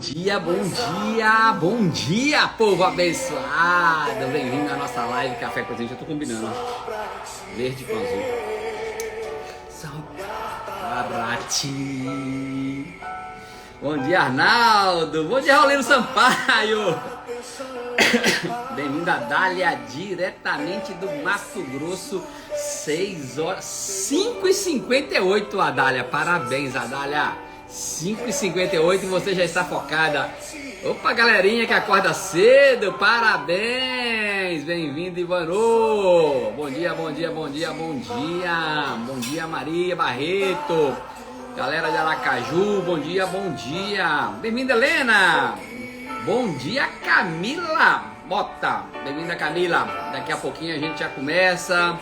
dia, bom dia, bom dia, povo abençoado! Bem-vindo à nossa live Café com a gente. Eu tô combinando, verde com azul. Sabarati. Bom dia, Arnaldo. Bom dia, Raulino Sampaio. Bem-vindo a Dália, diretamente do Mato Grosso. 6 horas, 5h58, Adália. Parabéns, Adália. 5h58 e você já está focada. Opa, galerinha que acorda cedo, parabéns. Bem-vindo, Ivano. Bom dia, bom dia, bom dia, bom dia. Bom dia, Maria Barreto. Galera de Aracaju, bom dia, bom dia. Bem-vinda, Helena. Bom dia, Camila Mota. Bem-vinda, Camila. Daqui a pouquinho a gente já começa.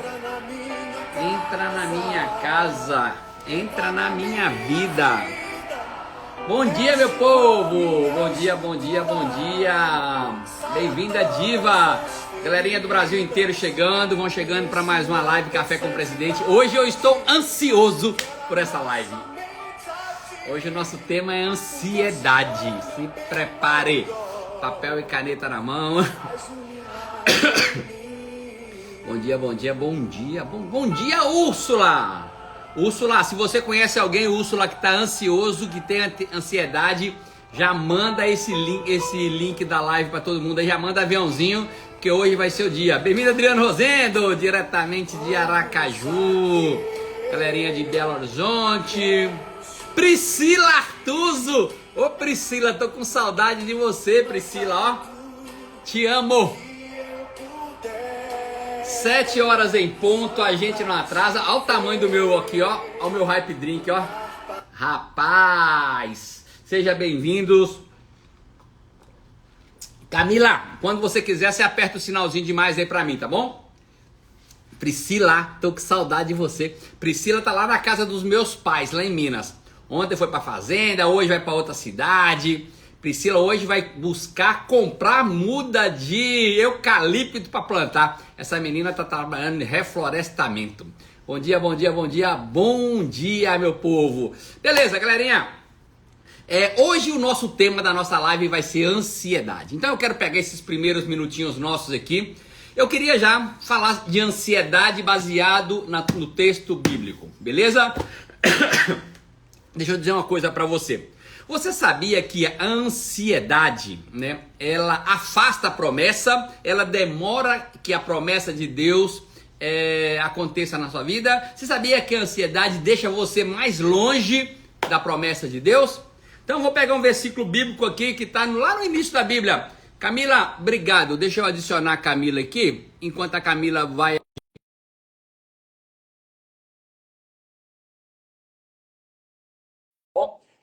Entra na minha casa, entra na minha vida. Bom dia, meu povo. Bom dia, bom dia, bom dia. Bem-vinda, Diva. Galerinha do Brasil inteiro chegando, vão chegando para mais uma live Café com o Presidente. Hoje eu estou ansioso por essa live. Hoje o nosso tema é ansiedade. Se prepare. Papel e caneta na mão. Bom dia, bom dia, bom dia. Bom dia, Úrsula. Úrsula, se você conhece alguém, Úrsula, que está ansioso, que tem ansiedade, já manda esse link da live para todo mundo aí. Já manda aviãozinho, porque hoje vai ser o dia. Bem-vindo, Adriano Rosendo, diretamente de Aracaju. Galerinha de Belo Horizonte. Priscila Artuso. Ô Priscila, tô com saudade de você, Priscila, ó. Te amo. 7 horas em ponto, a gente não atrasa. Olha o tamanho do meu aqui, ó. Olha o meu hype drink, ó. Rapaz, sejam bem-vindos. Camila, quando você quiser, você aperta o sinalzinho de mais aí pra mim, tá bom? Priscila, tô com saudade de você. Priscila tá lá na casa dos meus pais, lá em Minas. Ontem foi pra fazenda, hoje vai pra outra cidade. Priscila hoje vai buscar comprar muda de eucalipto para plantar. Essa menina tá trabalhando em reflorestamento. Bom dia, bom dia, bom dia, bom dia, meu povo. Beleza, galerinha? Hoje o nosso tema da nossa live vai ser ansiedade. Então eu quero pegar esses primeiros minutinhos nossos aqui. Eu queria já falar de ansiedade baseado no texto bíblico, beleza? Deixa eu dizer uma coisa para você. Você sabia que a ansiedade, né, ela afasta a promessa, ela demora que a promessa de Deus aconteça na sua vida? Você sabia que a ansiedade deixa você mais longe da promessa de Deus? Então eu vou pegar um versículo bíblico aqui que está lá no início da Bíblia. Camila, obrigado. Deixa eu adicionar a Camila aqui, enquanto a Camila vai...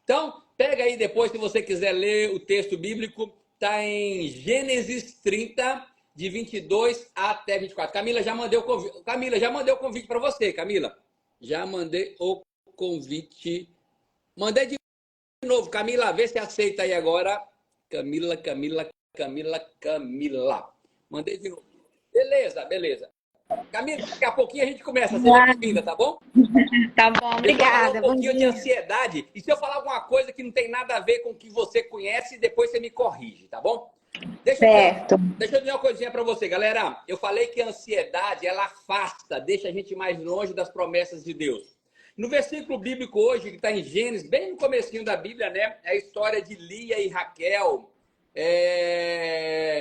Então, pega aí depois, se você quiser ler o texto bíblico, está em Gênesis 30, de 22 até 24. Camila, já mandei o convite. Camila, já mandei o convite para você, Camila. Já mandei o convite. Mandei de novo, Camila, vê se aceita aí agora. Camila. Mandei de novo. Beleza, beleza. Camila, daqui a pouquinho a gente começa. Seja bem-vinda, tá bom? Tá bom, obrigada. Um pouquinho de ansiedade. E se eu falar alguma coisa que não tem nada a ver com o que você conhece, depois você me corrige, tá bom? Deixa eu dizer uma coisinha pra você, galera. Eu falei que a ansiedade, ela afasta, deixa a gente mais longe das promessas de Deus. No versículo bíblico hoje, que está em Gênesis, bem no comecinho da Bíblia, né? É a história de Lia e Raquel.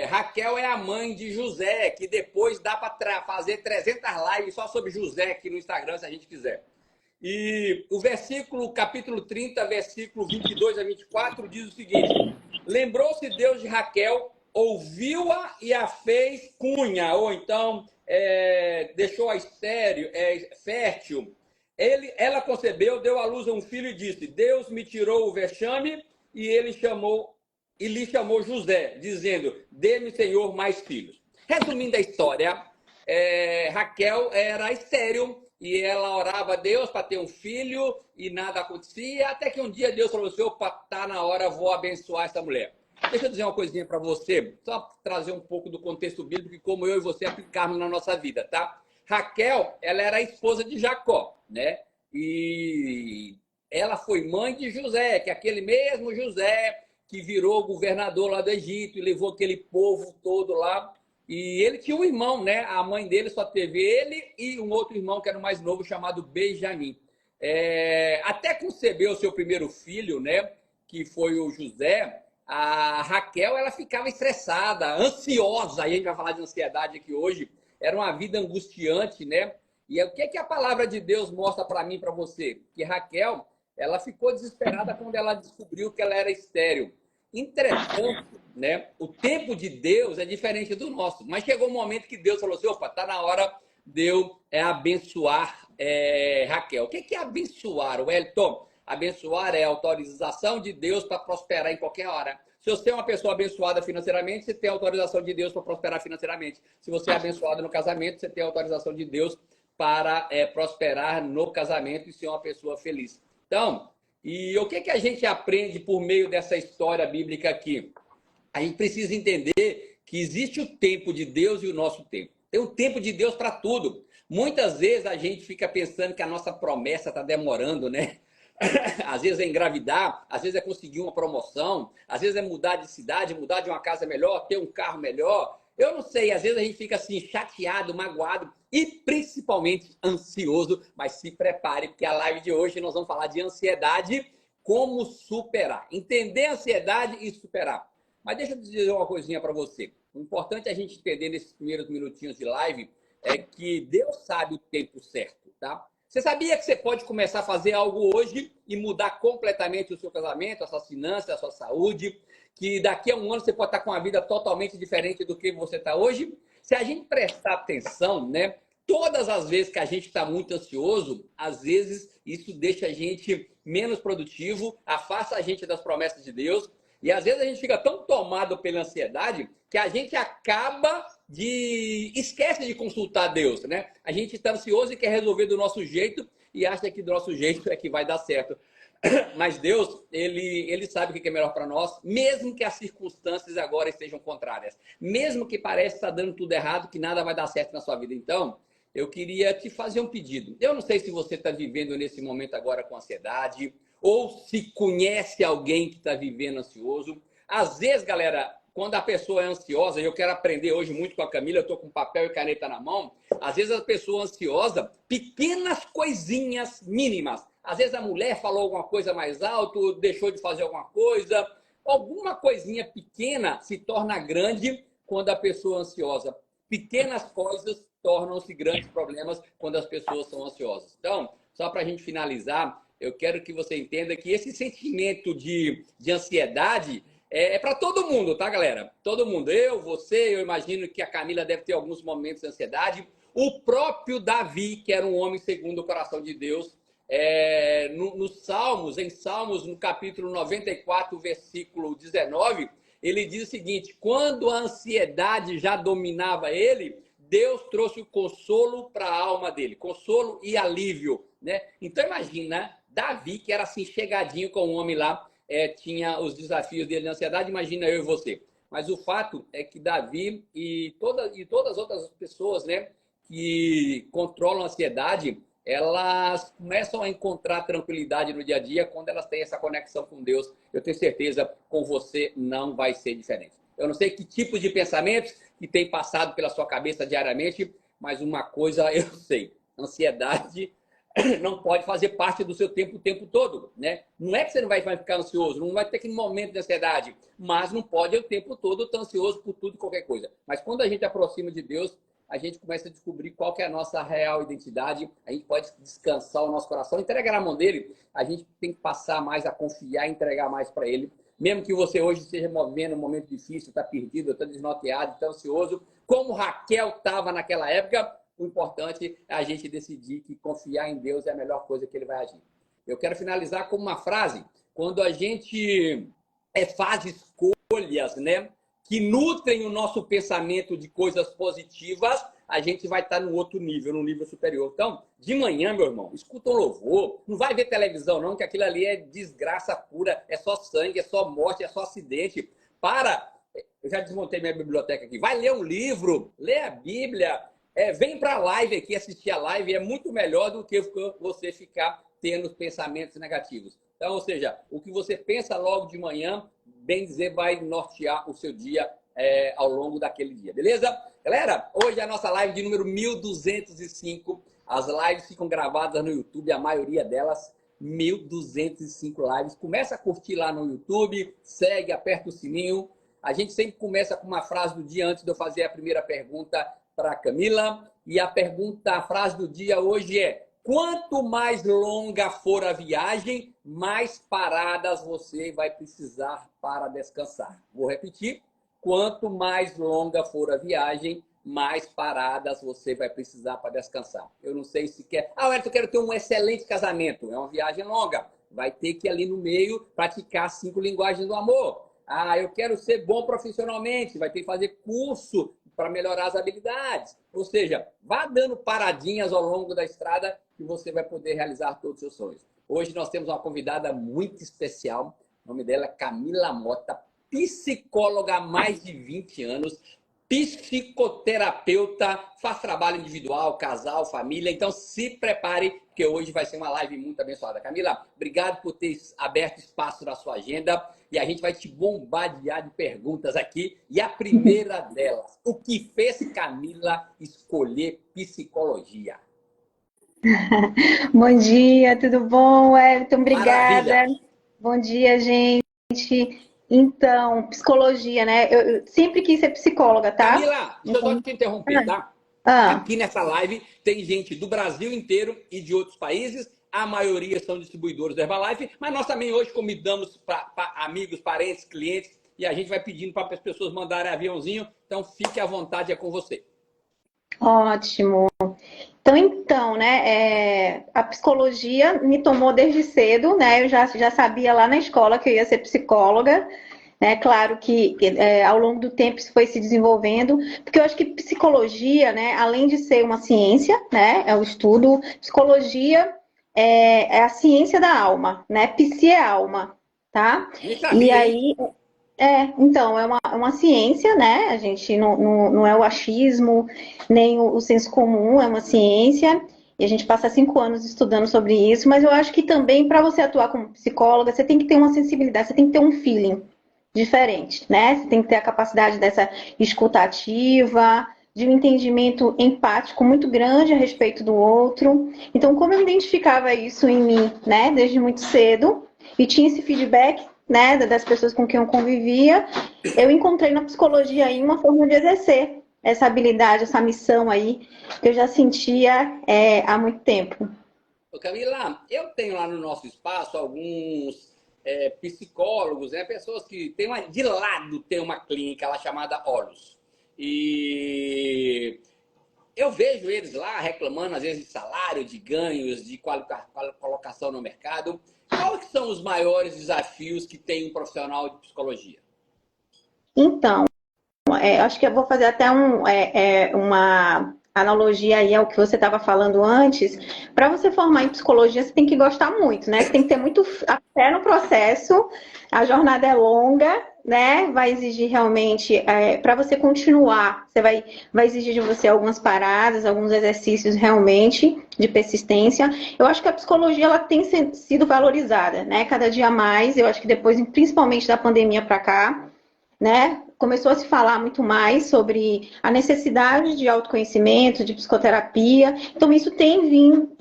Raquel é a mãe de José, que depois dá para fazer 300 lives só sobre José aqui no Instagram, se a gente quiser. E o capítulo 30, versículo 22 a 24, diz o seguinte: lembrou-se Deus de Raquel, ouviu-a e a fez cunha, ou então deixou-a estéril, fértil. Ela concebeu, deu à luz a um filho e disse: Deus me tirou o vexame, e lhe chamou José, dizendo: dê-me, Senhor, mais filhos. Resumindo a história, Raquel era estéril e ela orava a Deus para ter um filho e nada acontecia, até que um dia Deus falou assim: opa, tá na hora, vou abençoar essa mulher. Deixa eu dizer uma coisinha para você, só trazer um pouco do contexto bíblico e como eu e você aplicarmos na nossa vida, tá? Raquel, ela era a esposa de Jacó, né? E ela foi mãe de José, que é aquele mesmo José que virou governador lá do Egito e levou aquele povo todo lá. E ele tinha um irmão, né? A mãe dele só teve ele e um outro irmão que era o mais novo, chamado Benjamim. Até concebeu o seu primeiro filho, né? Que foi o José. A Raquel, ela ficava estressada, ansiosa. Aí a gente vai falar de ansiedade aqui hoje. Era uma vida angustiante, né? E o que a palavra de Deus mostra para mim e para você? Que Raquel, ela ficou desesperada quando ela descobriu que ela era estéril. Entretanto, né, o tempo de Deus é diferente do nosso. Mas chegou um momento que Deus falou assim, opa, tá na hora de eu abençoar Raquel. O que é abençoar, Wellington? Abençoar é a autorização de Deus para prosperar em qualquer hora. Se você é uma pessoa abençoada financeiramente, você tem a autorização de Deus para prosperar financeiramente. Se você é abençoado no casamento, você tem a autorização de Deus para prosperar no casamento e ser uma pessoa feliz. Então, e o que a gente aprende por meio dessa história bíblica aqui? A gente precisa entender que existe o tempo de Deus e o nosso tempo. Tem um tempo de Deus para tudo. Muitas vezes a gente fica pensando que a nossa promessa está demorando, né? Às vezes é engravidar, às vezes é conseguir uma promoção, às vezes é mudar de cidade, mudar de uma casa melhor, ter um carro melhor. Eu não sei, às vezes a gente fica assim chateado, magoado e principalmente ansioso, mas se prepare porque a live de hoje nós vamos falar de ansiedade, como superar, entender a ansiedade e superar. Mas deixa eu dizer uma coisinha para você. O importante é a gente entender nesses primeiros minutinhos de live é que Deus sabe o tempo certo, tá? Você sabia que você pode começar a fazer algo hoje e mudar completamente o seu casamento, as suas finanças, a sua saúde, que daqui a um ano você pode estar com uma vida totalmente diferente do que você está hoje? Se a gente prestar atenção, né? Todas as vezes que a gente está muito ansioso, às vezes isso deixa a gente menos produtivo, afasta a gente das promessas de Deus. E às vezes a gente fica tão tomado pela ansiedade que a gente esquece de consultar Deus, né? A gente está ansioso e quer resolver do nosso jeito e acha que do nosso jeito é que vai dar certo. Mas Deus, ele sabe o que é melhor para nós, mesmo que as circunstâncias agora estejam contrárias. Mesmo que pareça estar dando tudo errado, que nada vai dar certo na sua vida. Então, eu queria te fazer um pedido. Eu não sei se você está vivendo nesse momento agora com ansiedade, ou se conhece alguém que está vivendo ansioso. Às vezes, galera, quando a pessoa é ansiosa, e eu quero aprender hoje muito com a Camila, eu estou com papel e caneta na mão, às vezes a pessoa ansiosa, pequenas coisinhas mínimas. Às vezes a mulher falou alguma coisa mais alto, deixou de fazer alguma coisinha pequena se torna grande quando a pessoa é ansiosa. Pequenas coisas tornam-se grandes problemas quando as pessoas são ansiosas. Então, só para a gente finalizar, eu quero que você entenda que esse sentimento de ansiedade é para todo mundo, tá, galera? Todo mundo. Eu imagino que a Camila deve ter alguns momentos de ansiedade. O próprio Davi, que era um homem segundo o coração de Deus, em Salmos, no capítulo 94, versículo 19, ele diz o seguinte: quando a ansiedade já dominava ele, Deus trouxe o consolo para a alma dele, consolo e alívio, né? Então imagina, Davi, que era assim chegadinho com o homem lá, tinha os desafios dele de ansiedade, imagina eu e você. Mas o fato é que Davi e todas as outras pessoas, né, que controlam a ansiedade, elas começam a encontrar tranquilidade no dia a dia quando elas têm essa conexão com Deus. Eu tenho certeza, com você não vai ser diferente. Eu não sei que tipo de pensamentos que tem passado pela sua cabeça diariamente, mas uma coisa eu sei: ansiedade não pode fazer parte do seu tempo o tempo todo, né? Não é que você não vai ficar ansioso, não vai ter aquele momento de ansiedade, mas não pode o tempo todo estar ansioso por tudo e qualquer coisa. Mas quando a gente aproxima de Deus, a gente começa a descobrir qual que é a nossa real identidade, a gente pode descansar o nosso coração, entregar na mão dele, a gente tem que passar mais a confiar e entregar mais para ele. Mesmo que você hoje esteja movendo um momento difícil, está perdido, está desnorteado, está ansioso, como Raquel estava naquela época, o importante é a gente decidir que confiar em Deus é a melhor coisa que ele vai agir. Eu quero finalizar com uma frase: quando a gente faz escolhas, né, que nutrem o nosso pensamento de coisas positivas, a gente vai estar no outro nível, no nível superior. Então, de manhã, meu irmão, escuta um louvor, não vai ver televisão não, que aquilo ali é desgraça pura, é só sangue, é só morte, é só acidente. Eu já desmontei minha biblioteca aqui, vai ler um livro, lê a Bíblia, vem para a live aqui, assistir a live, é muito melhor do que você ficar tendo pensamentos negativos. Então, ou seja, o que você pensa logo de manhã bem dizer, vai nortear o seu dia ao longo daquele dia, beleza? Galera, hoje é a nossa live de número 1205. As lives ficam gravadas no YouTube, a maioria delas, 1205 lives. Começa a curtir lá no YouTube, segue, aperta o sininho. A gente sempre começa com uma frase do dia antes de eu fazer a primeira pergunta para a Camila. E a frase do dia hoje é: quanto mais longa for a viagem, mais paradas você vai precisar para descansar. Vou repetir. Quanto mais longa for a viagem, mais paradas você vai precisar para descansar. Eu não sei se quer... Wellington, eu quero ter um excelente casamento. É uma viagem longa. Vai ter que, ali no meio, praticar 5 linguagens do amor. Eu quero ser bom profissionalmente. Vai ter que fazer curso para melhorar as habilidades. Ou seja, vá dando paradinhas ao longo da estrada que você vai poder realizar todos os seus sonhos. Hoje nós temos uma convidada muito especial. O nome dela é Camila Mota, psicóloga há mais de 20 anos, psicoterapeuta, faz trabalho individual, casal, família. Então se prepare, porque hoje vai ser uma live muito abençoada. Camila, obrigado por ter aberto espaço na sua agenda e a gente vai te bombardear de perguntas aqui. E a primeira delas: o que fez Camila escolher psicologia? Bom dia, tudo bom, Wellington? Obrigada. Maravilha. Bom dia, gente. Então, psicologia, né? Eu sempre quis ser psicóloga, tá? Camila, deixa eu só te interromper, tá? Ah, Aqui nessa live tem gente do Brasil inteiro e de outros países. A maioria são distribuidores da Herbalife, mas nós também hoje convidamos para amigos, parentes, clientes, e a gente vai pedindo para as pessoas mandarem aviãozinho. Então fique à vontade, é com você. ótimo. Então, né, a psicologia me tomou desde cedo, né? Eu já sabia lá na escola que eu ia ser psicóloga, né? Claro que ao longo do tempo isso foi se desenvolvendo, porque eu acho que psicologia, né, além de ser uma ciência, né, é o estudo, psicologia é a ciência da alma, né? Psi é alma, tá? Nem E sabia, hein? aí, então, é uma ciência, né? A gente não é o achismo, nem o senso comum, é uma ciência, e a gente passa 5 anos estudando sobre isso, mas eu acho que também, para você atuar como psicóloga, você tem que ter uma sensibilidade, você tem que ter um feeling diferente, né? Você tem que ter a capacidade dessa escutativa, de um entendimento empático muito grande a respeito do outro. Então, como eu identificava isso em mim, né, desde muito cedo, e tinha esse feedback, né, das pessoas com quem eu convivia, eu encontrei na psicologia aí uma forma de exercer essa habilidade, essa missão aí, que eu já sentia há muito tempo. Ô, Camila, eu tenho lá no nosso espaço alguns psicólogos, né? Pessoas que têm de lado tem uma clínica lá chamada Olus. E eu vejo eles lá reclamando, às vezes, de salário, de ganhos, de colocação no mercado. Quais são os maiores desafios que tem um profissional de psicologia? Então, acho que eu vou fazer até uma analogia aí ao que você estava falando antes. Para você formar em psicologia, você tem que gostar muito, né? Você tem que ter muito a fé no processo. A jornada é longa, né? Vai exigir realmente, para você continuar, vai exigir de você algumas paradas, alguns exercícios realmente de persistência. Eu acho que a psicologia ela tem sido valorizada, né? Cada dia mais. Eu acho que depois, principalmente da pandemia para cá, né? Começou a se falar muito mais sobre a necessidade de autoconhecimento, de psicoterapia. Então, isso tem vindo,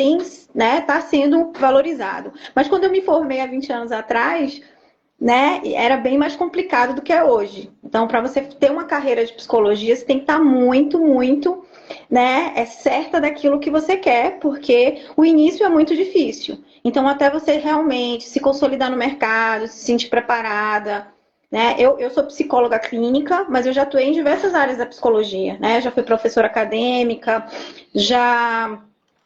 né, tá sendo valorizado. Mas quando eu me formei há 20 anos atrás, né, era bem mais complicado do que é hoje. Então, para você ter uma carreira de psicologia, você tem que estar muito, muito, né, certa daquilo que você quer, porque o início é muito difícil. Então, até você realmente se consolidar no mercado, se sentir preparada, né? Eu sou psicóloga clínica, mas eu já atuei em diversas áreas da psicologia, né? Já fui professora acadêmica, já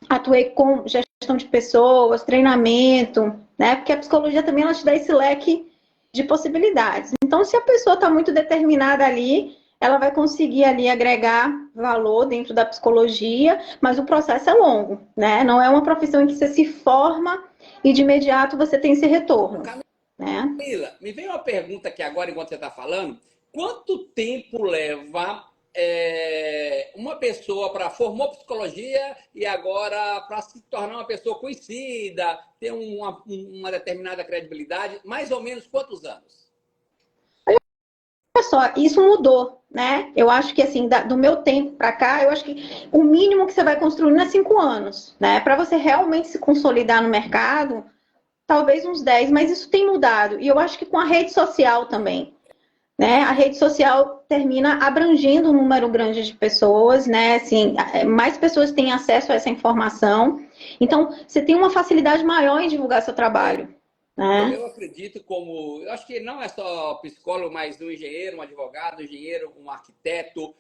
atuei com gestão de pessoas, treinamento, né? Porque a psicologia também ela te dá esse leque de possibilidades. Então, se a pessoa está muito determinada ali, ela vai conseguir ali agregar valor dentro da psicologia, mas o processo é longo, né? Não é uma profissão em que você se forma e de imediato você tem esse retorno, né? Camila, me veio uma pergunta aqui agora, enquanto você está falando. Quanto tempo leva uma pessoa para formou psicologia e agora para se tornar uma pessoa conhecida, ter uma determinada credibilidade? Mais ou menos quantos anos? olha só, isso mudou, né? Eu acho que, assim, do meu tempo para cá, eu acho que o mínimo que você vai construir é 5 anos, né? Para você realmente se consolidar no mercado, talvez uns 10, mas isso tem mudado. E eu acho que com a rede social também, né? A rede social termina abrangendo um número grande de pessoas, né? Assim, mais pessoas têm acesso a essa informação. Então, você tem uma facilidade maior em divulgar seu trabalho, né? Eu acredito como. Eu acho que não é só psicólogo, mas um engenheiro, um advogado, um engenheiro, um arquiteto.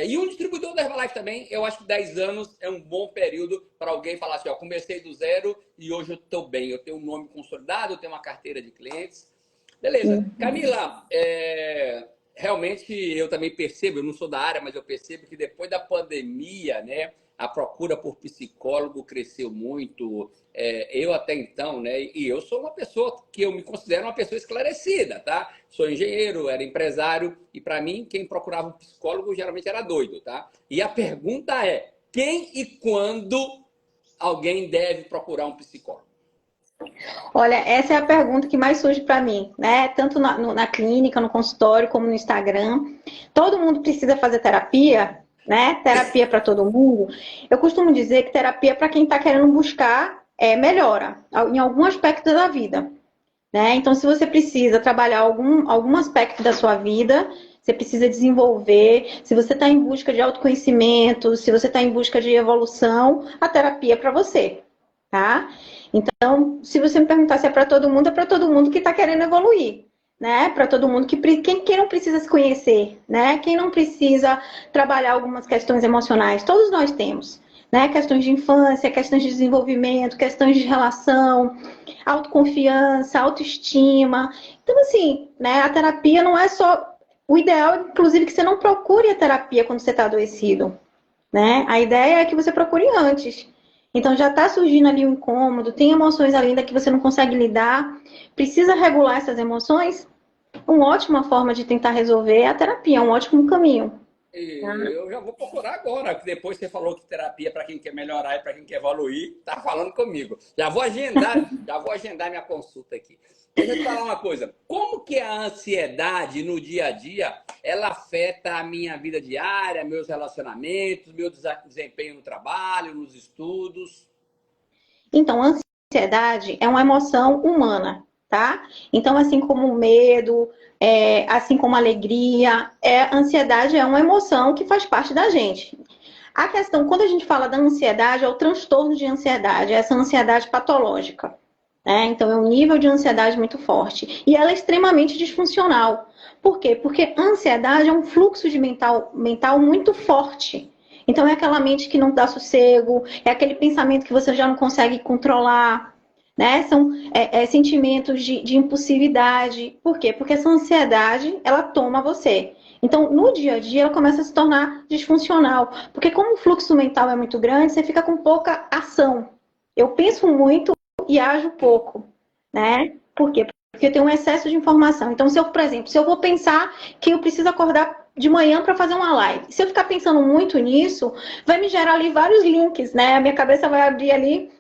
E um distribuidor da Herbalife também. Eu acho que 10 anos é um bom período para alguém falar assim: ó, comecei do zero e hoje eu estou bem. Eu tenho um nome consolidado, eu tenho uma carteira de clientes. Beleza. Camila, realmente eu também percebo, eu não sou da área, mas eu percebo que depois da pandemia, né, a procura por psicólogo cresceu muito. Eu até então, né, e eu sou uma pessoa que eu me considero uma pessoa esclarecida, tá? Sou engenheiro, era empresário, e para mim, quem procurava um psicólogo geralmente era doido, tá? E a pergunta é, quem e quando alguém deve procurar um psicólogo? Olha, essa é a pergunta que mais surge para mim, né? Tanto na clínica, no consultório, como no Instagram. Todo mundo precisa fazer terapia, né? Terapia para todo mundo. Eu costumo dizer que terapia é para quem está querendo buscar melhora em algum aspecto da vida, né? Então, se você precisa trabalhar algum aspecto da sua vida, você precisa desenvolver. Se você está em busca de autoconhecimento, se você está em busca de evolução, a terapia é para você, tá? Então, se você me perguntar se é para todo mundo que está querendo evoluir, né? Para todo mundo quem não precisa se conhecer, né? Quem não precisa trabalhar algumas questões emocionais, todos nós temos, né? Questões de infância, questões de desenvolvimento, questões de relação, autoconfiança, autoestima. Então, assim, né? A terapia não é só o ideal, inclusive, que você não procure a terapia quando você está adoecido, né? A ideia é que você procure antes. Então já está surgindo ali um incômodo, tem emoções ainda que você não consegue lidar, precisa regular essas emoções. Uma ótima forma de tentar resolver é a terapia, é um ótimo caminho. Eu já vou procurar agora, que depois você falou que terapia para quem quer melhorar e para quem quer evoluir, tá falando comigo. Já vou agendar minha consulta aqui. Deixa eu te falar uma coisa. Como que a ansiedade no dia a dia, ela afeta a minha vida diária, meus relacionamentos, meu desempenho no trabalho, nos estudos? Então, a ansiedade é uma emoção humana, tá? Então, assim como o medo, assim como a alegria, a ansiedade é uma emoção que faz parte da gente. A questão, quando a gente fala da ansiedade, é o transtorno de ansiedade, é essa ansiedade patológica, né? Então, é um nível de ansiedade muito forte. E ela é extremamente disfuncional. Por quê? Porque a ansiedade é um fluxo de mental muito forte. Então, é aquela mente que não dá sossego, é aquele pensamento que você já não consegue controlar, né? São sentimentos de impulsividade. Por quê? Porque essa ansiedade, ela toma você. Então, no dia a dia, ela começa a se tornar disfuncional. Porque como o fluxo mental é muito grande, você fica com pouca ação. Eu penso muito e ajo pouco, né? Por quê? Porque eu tenho um excesso de informação. Então, por exemplo, se eu vou pensar que eu preciso acordar de manhã para fazer uma live, se eu ficar pensando muito nisso, vai me gerar ali vários links, né? A minha cabeça vai abrir ali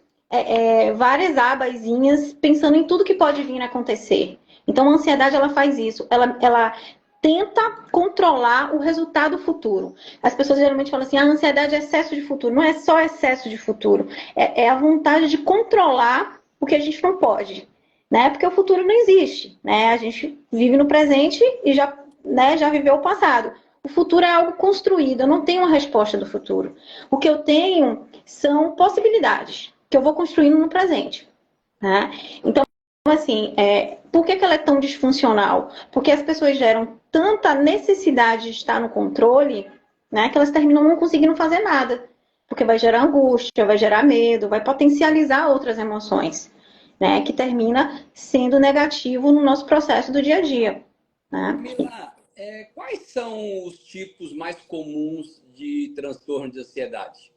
várias abazinhas pensando em tudo que pode vir a acontecer. Então, a ansiedade, ela faz isso. Ela tenta controlar o resultado futuro. As pessoas geralmente falam assim, a ansiedade é excesso de futuro. Não é só excesso de futuro. É a vontade de controlar o que a gente não pode. Né? Porque o futuro não existe. Né? A gente vive no presente e já viveu o passado. O futuro é algo construído. Eu não tenho uma resposta do futuro. O que eu tenho são possibilidades que eu vou construindo no presente. Né? Então, assim, por que ela é tão disfuncional? Porque as pessoas geram tanta necessidade de estar no controle, né, que elas terminam não conseguindo fazer nada. Porque vai gerar angústia, vai gerar medo, vai potencializar outras emoções, né, que termina sendo negativo no nosso processo do dia a dia. Né? Camila, quais são os tipos mais comuns de transtorno de ansiedade?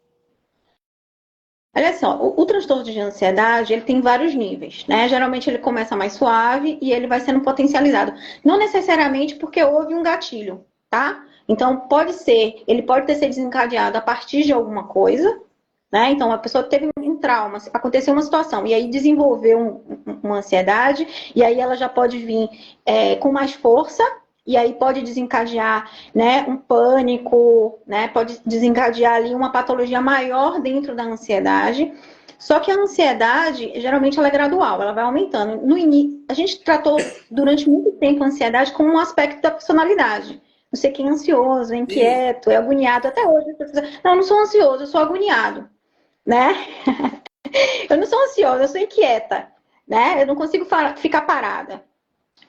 Olha só, o transtorno de ansiedade, ele tem vários níveis, né? Geralmente ele começa mais suave e ele vai sendo potencializado. Não necessariamente porque houve um gatilho, tá? Então, ele pode ter sido desencadeado a partir de alguma coisa, né? Então, a pessoa teve um trauma, aconteceu uma situação, e aí desenvolveu uma ansiedade, e aí ela já pode vir com mais força, e aí pode desencadear, né, um pânico, né, pode desencadear ali uma patologia maior dentro da ansiedade. Só que a ansiedade, geralmente, ela é gradual, ela vai aumentando. No início, a gente tratou durante muito tempo a ansiedade como um aspecto da personalidade. Não sei quem é ansioso, é Sim. inquieto, é agoniado. Até hoje, não, eu não sou ansioso, eu sou agoniado, né? Eu não sou ansiosa, eu sou inquieta, né? Eu não consigo ficar parada.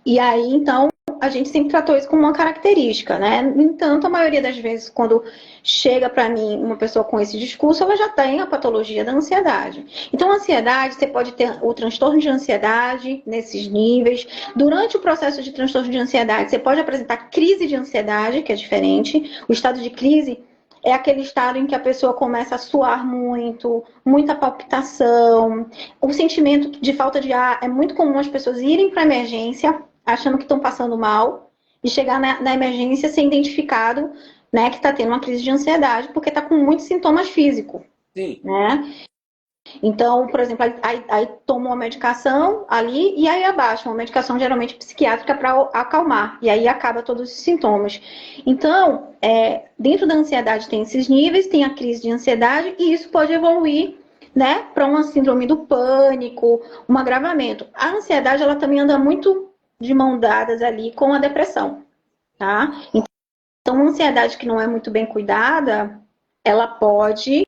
E aí, então, a gente sempre tratou isso como uma característica, né? No entanto, a maioria das vezes, quando chega para mim uma pessoa com esse discurso, ela já tem a patologia da ansiedade. Então, a ansiedade, você pode ter o transtorno de ansiedade nesses níveis. Durante o processo de transtorno de ansiedade, você pode apresentar crise de ansiedade, que é diferente. O estado de crise é aquele estado em que a pessoa começa a suar muito, muita palpitação. O sentimento de falta de ar é muito comum as pessoas irem para a emergência achando que estão passando mal e chegar na emergência ser identificado, né, que está tendo uma crise de ansiedade porque está com muitos sintomas físicos, Sim. né? Então, por exemplo, aí toma uma medicação ali e aí abaixa, uma medicação geralmente psiquiátrica para acalmar, e aí acaba todos os sintomas. Então, dentro da ansiedade tem esses níveis, tem a crise de ansiedade e isso pode evoluir, né, para uma síndrome do pânico, um agravamento. A ansiedade, ela também anda muito de mão dadas ali com a depressão, tá? Então, a ansiedade que não é muito bem cuidada, ela pode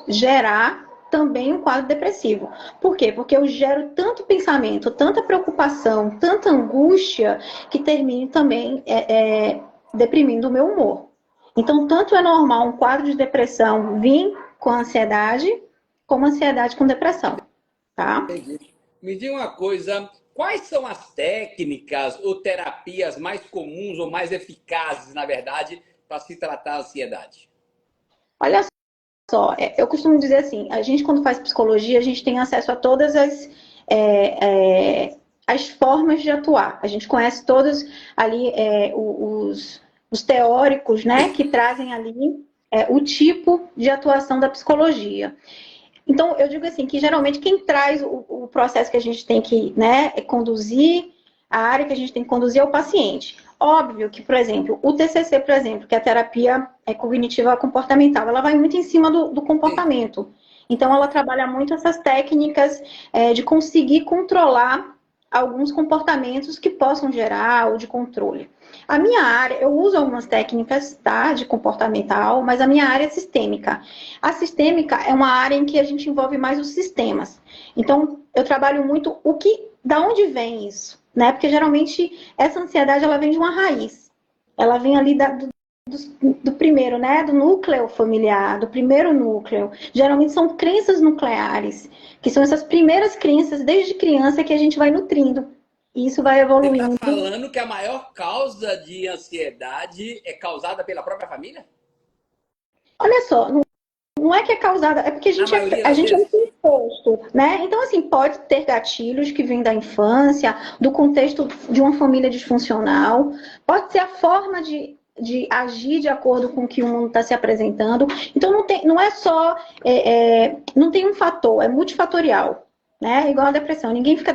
gerar também um quadro depressivo. Por quê? Porque eu gero tanto pensamento, tanta preocupação, tanta angústia, que termine também deprimindo o meu humor. Então, tanto é normal um quadro de depressão vir com ansiedade, como ansiedade com depressão, tá? Entendi. Me diga uma coisa, quais são as técnicas ou terapias mais comuns ou mais eficazes, na verdade, para se tratar a ansiedade? Olha só, eu costumo dizer assim, a gente quando faz psicologia, a gente tem acesso a todas as formas de atuar. A gente conhece todos ali os teóricos, né, que trazem ali o tipo de atuação da psicologia. Então, eu digo assim, que geralmente quem traz o processo que a gente tem que, né, conduzir, a área que a gente tem que conduzir é o paciente. Óbvio que, por exemplo, o TCC, por exemplo, que é a terapia cognitiva comportamental, ela vai muito em cima do Sim. comportamento. Então, ela trabalha muito essas técnicas de conseguir controlar alguns comportamentos que possam gerar ou de controle. A minha área, eu uso algumas técnicas, tá, de comportamental, mas a minha área é sistêmica. A sistêmica é uma área em que a gente envolve mais os sistemas. Então, eu trabalho muito da onde vem isso, né? Porque geralmente essa ansiedade ela vem de uma raiz. Ela vem ali do primeiro, né? Do núcleo familiar, do primeiro núcleo. Geralmente são crenças nucleares, que são essas primeiras crenças desde criança que a gente vai nutrindo. E isso vai Você está evoluindo. falando que a maior causa de ansiedade é causada pela própria família? Olha só, não é que é causada, é porque Na maioria a das gente é vezes? composto, né? Então, assim, pode ter gatilhos que vêm da infância, do contexto de uma família disfuncional, pode ser a forma de agir de acordo com o que o mundo está se apresentando. Então, não é só, não tem um fator, é multifatorial, né? Igual a depressão, ninguém fica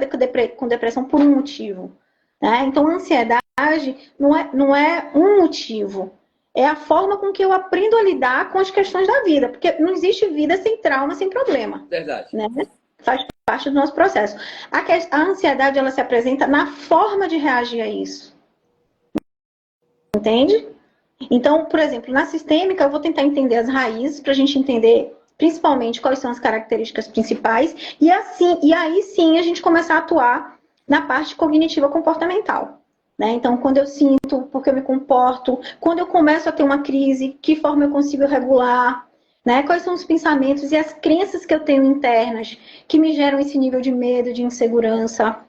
com depressão por um motivo, né? Então, a ansiedade não é um motivo, é a forma com que eu aprendo a lidar com as questões da vida, porque não existe vida sem trauma, sem problema, Verdade. né? Faz parte do nosso processo. A ansiedade, ela se apresenta na forma de reagir a isso, entende? Então, por exemplo, na sistêmica, eu vou tentar entender as raízes para a gente entender principalmente quais são as características principais e aí sim a gente começar a atuar na parte cognitiva comportamental. Né? Então, quando eu sinto, porque eu me comporto, quando eu começo a ter uma crise, que forma eu consigo regular, né? Quais são os pensamentos e as crenças que eu tenho internas que me geram esse nível de medo, de insegurança.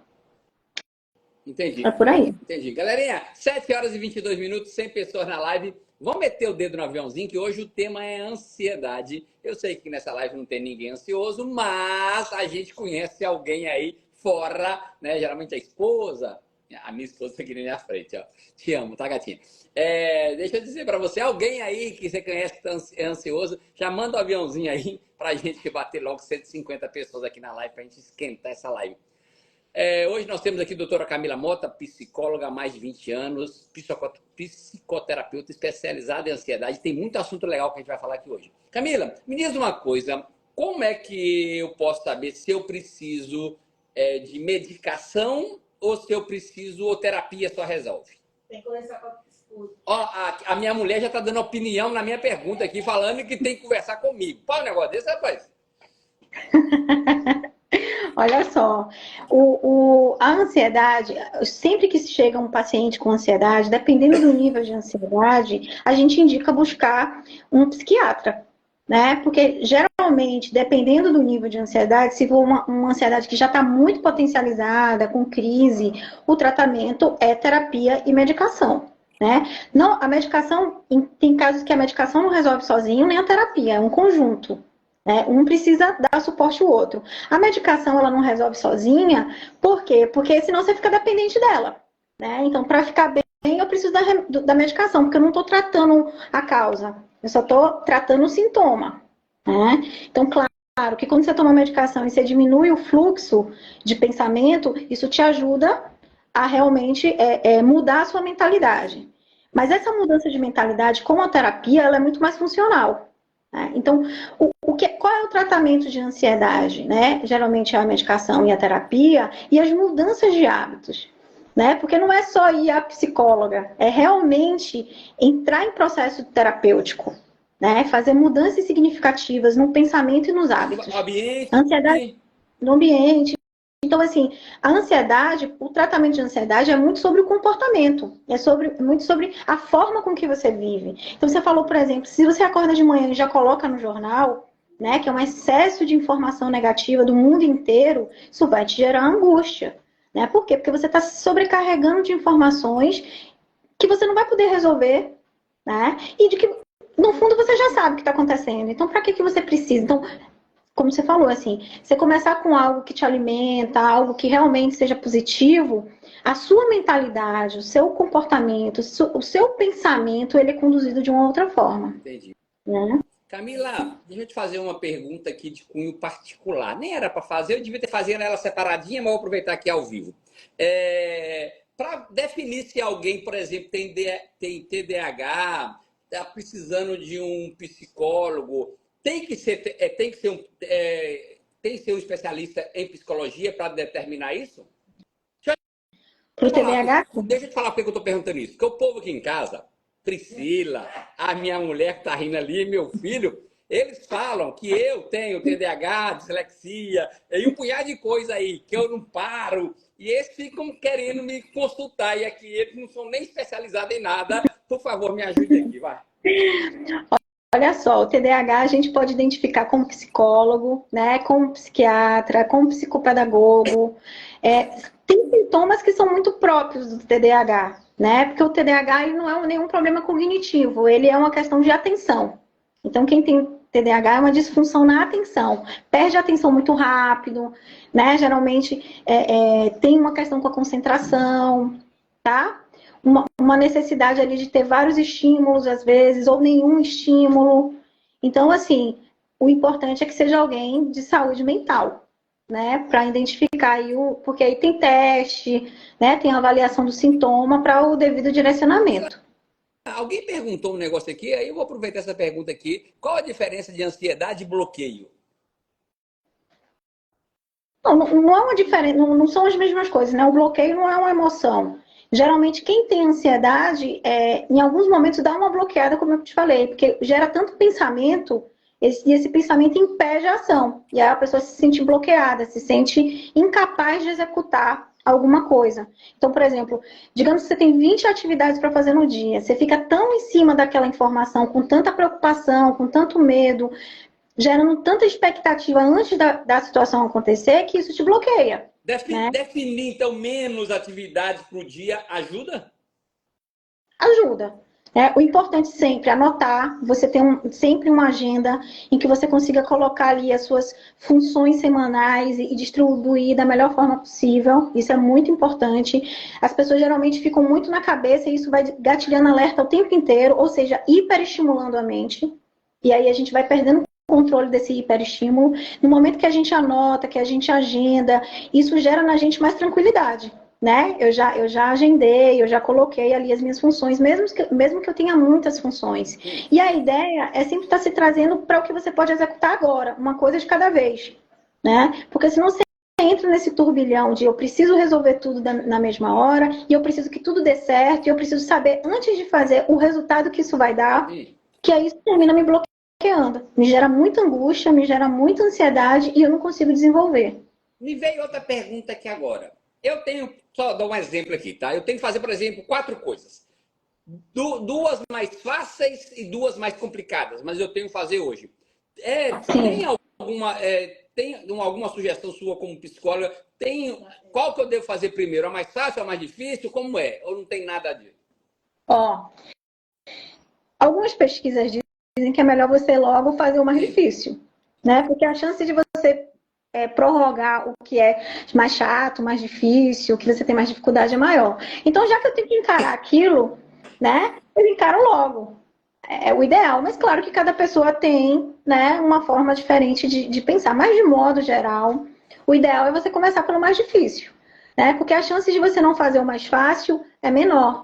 É Entendi. por aí. Entendi. Galerinha, 7 horas e 22 minutos, 100 pessoas na live. Vamos meter o dedo no aviãozinho, que hoje o tema é ansiedade. Eu sei que nessa live não tem ninguém ansioso, mas a gente conhece alguém aí fora, né? Geralmente a esposa. A minha esposa tá aqui na minha frente, ó. Te amo, tá, gatinha? Deixa eu dizer pra você, alguém aí que você conhece que é ansioso, já manda o aviãozinho aí pra gente bater logo 150 pessoas aqui na live, pra gente esquentar essa live. Hoje nós temos aqui a doutora Camila Mota, psicóloga há mais de 20 anos, psicoterapeuta especializada em ansiedade. Tem muito assunto legal que a gente vai falar aqui hoje. Camila, me diz uma coisa, como é que eu posso saber se eu preciso de medicação ou se eu preciso ou terapia só resolve? Tem que conversar com a esposa. Ó, a minha mulher já está dando opinião na minha pergunta aqui, falando que tem que conversar comigo. Qual é o negócio desse, rapaz? Olha só, a ansiedade, sempre que chega um paciente com ansiedade, dependendo do nível de ansiedade, a gente indica buscar um psiquiatra, né? Porque geralmente, dependendo do nível de ansiedade, se for uma ansiedade que já está muito potencializada, com crise, o tratamento é terapia e medicação, né? Não, a medicação, tem casos que a medicação não resolve sozinho, nem a terapia, é um conjunto. Um precisa dar suporte ao outro. A medicação, ela não resolve sozinha, por quê? Porque senão você fica dependente dela, né? Então, para ficar bem, eu preciso da medicação, porque eu não estou tratando a causa, eu só estou tratando o sintoma, né? Então, claro que quando você toma medicação e você diminui o fluxo de pensamento, isso te ajuda a realmente mudar a sua mentalidade. Mas essa mudança de mentalidade com a terapia, ela é muito mais funcional. Então, qual é o tratamento de ansiedade, né? Geralmente é a medicação e a terapia e as mudanças de hábitos, né? Porque não é só ir à psicóloga, é realmente entrar em processo terapêutico, né? Fazer mudanças significativas no pensamento e nos hábitos. No ambiente. Ansiedade no ambiente. Então, assim, a ansiedade, o tratamento de ansiedade é muito sobre o comportamento, muito sobre a forma com que você vive. Então, você falou, por exemplo, se você acorda de manhã e já coloca no jornal, né, que é um excesso de informação negativa do mundo inteiro, isso vai te gerar angústia, né? Por quê? Porque você está se sobrecarregando de informações que você não vai poder resolver, né? E de que, no fundo, você já sabe o que está acontecendo. Então, para que você precisa? Então, como você falou, assim, você começar com algo que te alimenta, algo que realmente seja positivo, a sua mentalidade, o seu comportamento, o seu pensamento, ele é conduzido de uma outra forma. Entendi. Né? Camila, deixa eu te fazer uma pergunta aqui de cunho particular. Nem era para fazer, eu devia ter feito ela separadinha, mas vou aproveitar aqui ao vivo. Para definir se alguém, por exemplo, tem TDAH, está precisando de um psicólogo, tem que ser um especialista em psicologia para determinar isso? Para o TDAH? Deixa eu te falar porque eu estou perguntando isso. Porque o povo aqui em casa, Priscila, a minha mulher que está rindo ali, meu filho, eles falam que eu tenho TDAH, dislexia e um punhado de coisa aí, que eu não paro. E eles ficam querendo me consultar. E aqui eles não são nem especializados em nada. Por favor, me ajude aqui, vai. Olha só, o TDAH a gente pode identificar como psicólogo, né, como psiquiatra, como psicopedagogo. Tem sintomas que são muito próprios do TDAH, né? Porque o TDAH ele não é nenhum problema cognitivo, ele é uma questão de atenção. Então, quem tem TDAH é uma disfunção na atenção, perde a atenção muito rápido, né? Geralmente tem uma questão com a concentração, tá? Uma necessidade ali de ter vários estímulos, às vezes, ou nenhum estímulo. Então, assim, o importante é que seja alguém de saúde mental, né? Para identificar aí porque aí tem teste, né? Tem avaliação do sintoma para o devido direcionamento. Alguém perguntou um negócio aqui, aí eu vou aproveitar essa pergunta aqui. Qual a diferença de ansiedade e bloqueio? Não é uma diferença, não são as mesmas coisas, né? O bloqueio não é uma emoção. Geralmente, quem tem ansiedade, em alguns momentos dá uma bloqueada, como eu te falei, porque gera tanto pensamento, e esse pensamento impede a ação. E aí a pessoa se sente bloqueada, se sente incapaz de executar alguma coisa. Então, por exemplo, digamos que você tem 20 atividades para fazer no dia, você fica tão em cima daquela informação, com tanta preocupação, com tanto medo, gerando tanta expectativa antes da situação acontecer, que isso te bloqueia. Definir, então, menos atividades por dia ajuda? Ajuda. O importante sempre é anotar, você ter sempre uma agenda em que você consiga colocar ali as suas funções semanais e distribuir da melhor forma possível. Isso é muito importante. As pessoas geralmente ficam muito na cabeça e isso vai gatilhando alerta o tempo inteiro, ou seja, hiperestimulando a mente. E aí a gente vai perdendo controle desse hiperestímulo. No momento que a gente anota, que a gente agenda, isso gera na gente mais tranquilidade, né? Eu já agendei, eu já coloquei ali as minhas funções, mesmo que eu tenha muitas funções. E a ideia é sempre estar se trazendo para o que você pode executar agora, uma coisa de cada vez, né? Porque senão você entra nesse turbilhão de eu preciso resolver tudo na mesma hora, e eu preciso que tudo dê certo, e eu preciso saber antes de fazer o resultado que isso vai dar, que aí isso termina me bloqueando. Me gera muita angústia, me gera muita ansiedade e eu não consigo desenvolver. Me veio outra pergunta aqui agora. Eu tenho, só dar um exemplo aqui, tá? Eu tenho que fazer, por exemplo, 4 coisas. Duas mais fáceis e 2 mais complicadas, mas eu tenho que fazer hoje. Tem alguma sugestão sua como psicóloga? Qual que eu devo fazer primeiro? A mais fácil, a mais difícil? Como é? Ou não tem nada disso? Ó, algumas pesquisas dizem que é melhor você logo fazer o mais difícil, né? Porque a chance de você prorrogar o que é mais chato, mais difícil, o que você tem mais dificuldade é maior. Então, já que eu tenho que encarar aquilo, né? Eu encaro logo. É o ideal, mas claro que cada pessoa tem, né, uma forma diferente de pensar. Mas, de modo geral, o ideal é você começar pelo mais difícil, né? Porque a chance de você não fazer o mais fácil é menor,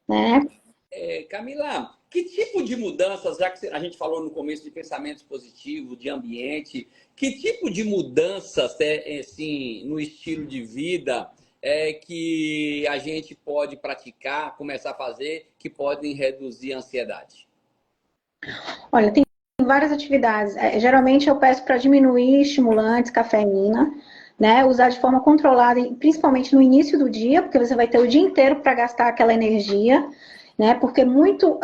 né? Camila, que tipo de mudanças, já que a gente falou no começo de pensamentos positivos, de ambiente, que tipo de mudanças assim, no estilo de vida que a gente pode praticar, começar a fazer, que podem reduzir a ansiedade? Olha, tem várias atividades. Geralmente eu peço para diminuir estimulantes, cafeína, né? Usar de forma controlada, principalmente no início do dia, porque você vai ter o dia inteiro para gastar aquela energia, né? Porque muito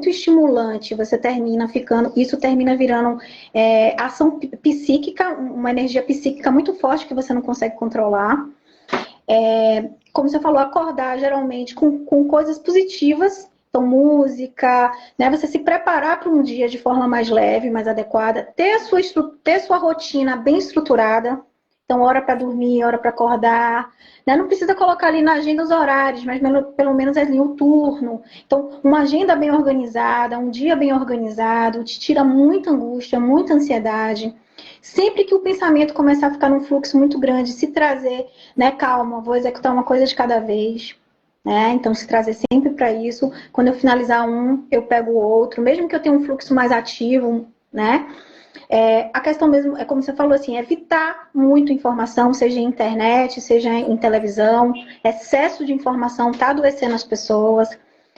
estimulante, isso termina virando ação psíquica, uma energia psíquica muito forte que você não consegue controlar. Como você falou, acordar geralmente com coisas positivas, então música, né? Você se preparar para um dia de forma mais leve, mais adequada, ter sua rotina bem estruturada, então hora para dormir, hora para acordar, né? Não precisa colocar ali na agenda os horários, mas pelo menos ali o turno. Então, uma agenda bem organizada, um dia bem organizado, te tira muita angústia, muita ansiedade. Sempre que o pensamento começar a ficar num fluxo muito grande, se trazer, né, calma, vou executar uma coisa de cada vez, né? Então, se trazer sempre para isso. Quando eu finalizar um, eu pego o outro, mesmo que eu tenha um fluxo mais ativo, né? A questão mesmo é como você falou assim, evitar muito informação, seja em internet, seja em televisão, excesso de informação está adoecendo as pessoas.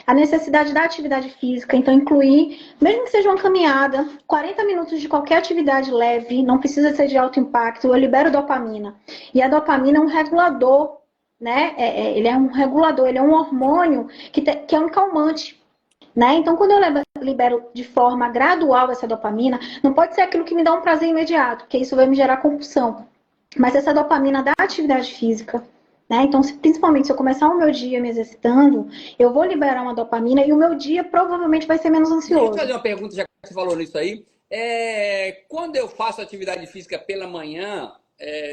A necessidade da atividade física, então incluir, mesmo que seja uma caminhada, 40 minutos de qualquer atividade leve, não precisa ser de alto impacto, eu libero dopamina. E a dopamina é um regulador, né? Ele é um regulador, ele é um hormônio que é um calmante, né? Então, quando eu libero de forma gradual essa dopamina, não pode ser aquilo que me dá um prazer imediato, porque isso vai me gerar compulsão. Mas essa dopamina da atividade física, né? Então, principalmente se eu começar o meu dia me exercitando, eu vou liberar uma dopamina e o meu dia provavelmente vai ser menos Deixa eu ansioso. fazer uma pergunta, já que você falou nisso aí. Quando eu faço atividade física pela manhã,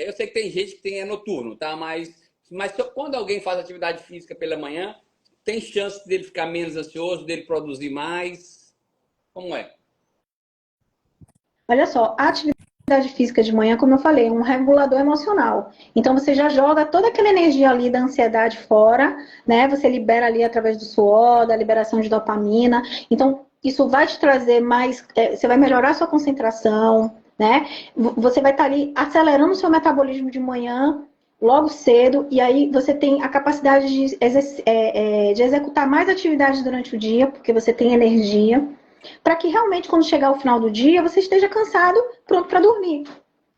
eu sei que tem gente que é noturno, tá? Mas quando alguém faz atividade física pela manhã, tem chance dele ficar menos ansioso, dele produzir mais? Como é? Olha só, a atividade física de manhã, como eu falei, é um regulador emocional. Então você já joga toda aquela energia ali da ansiedade fora, né? Você libera ali através do suor, da liberação de dopamina. Então isso vai te trazer mais, você vai melhorar a sua concentração, né? Você vai estar ali acelerando o seu metabolismo de manhã, logo cedo, e aí você tem a capacidade de executar mais atividades durante o dia, porque você tem energia, para que realmente, quando chegar o final do dia, você esteja cansado, pronto para dormir,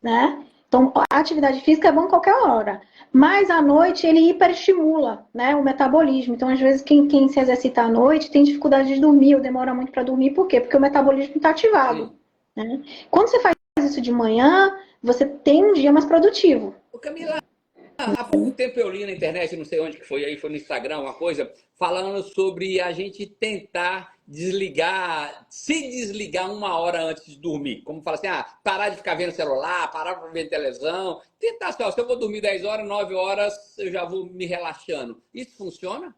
né? Então, a atividade física é bom qualquer hora, mas à noite ele hiperestimula, né, o metabolismo. Então, às vezes, quem se exercita à noite tem dificuldade de dormir ou demora muito para dormir, por quê? Porque o metabolismo está ativado, né? Quando você faz isso de manhã, você tem um dia mais produtivo. Ô, Camila, há pouco tempo eu li na internet, não sei onde que foi aí, foi no Instagram, uma coisa, falando sobre a gente tentar se desligar 1 hora antes de dormir. Como fala assim, parar de ficar vendo celular, parar de ver televisão. Tentar assim, se eu vou dormir 10 horas, 9 horas, eu já vou me relaxando. Isso funciona?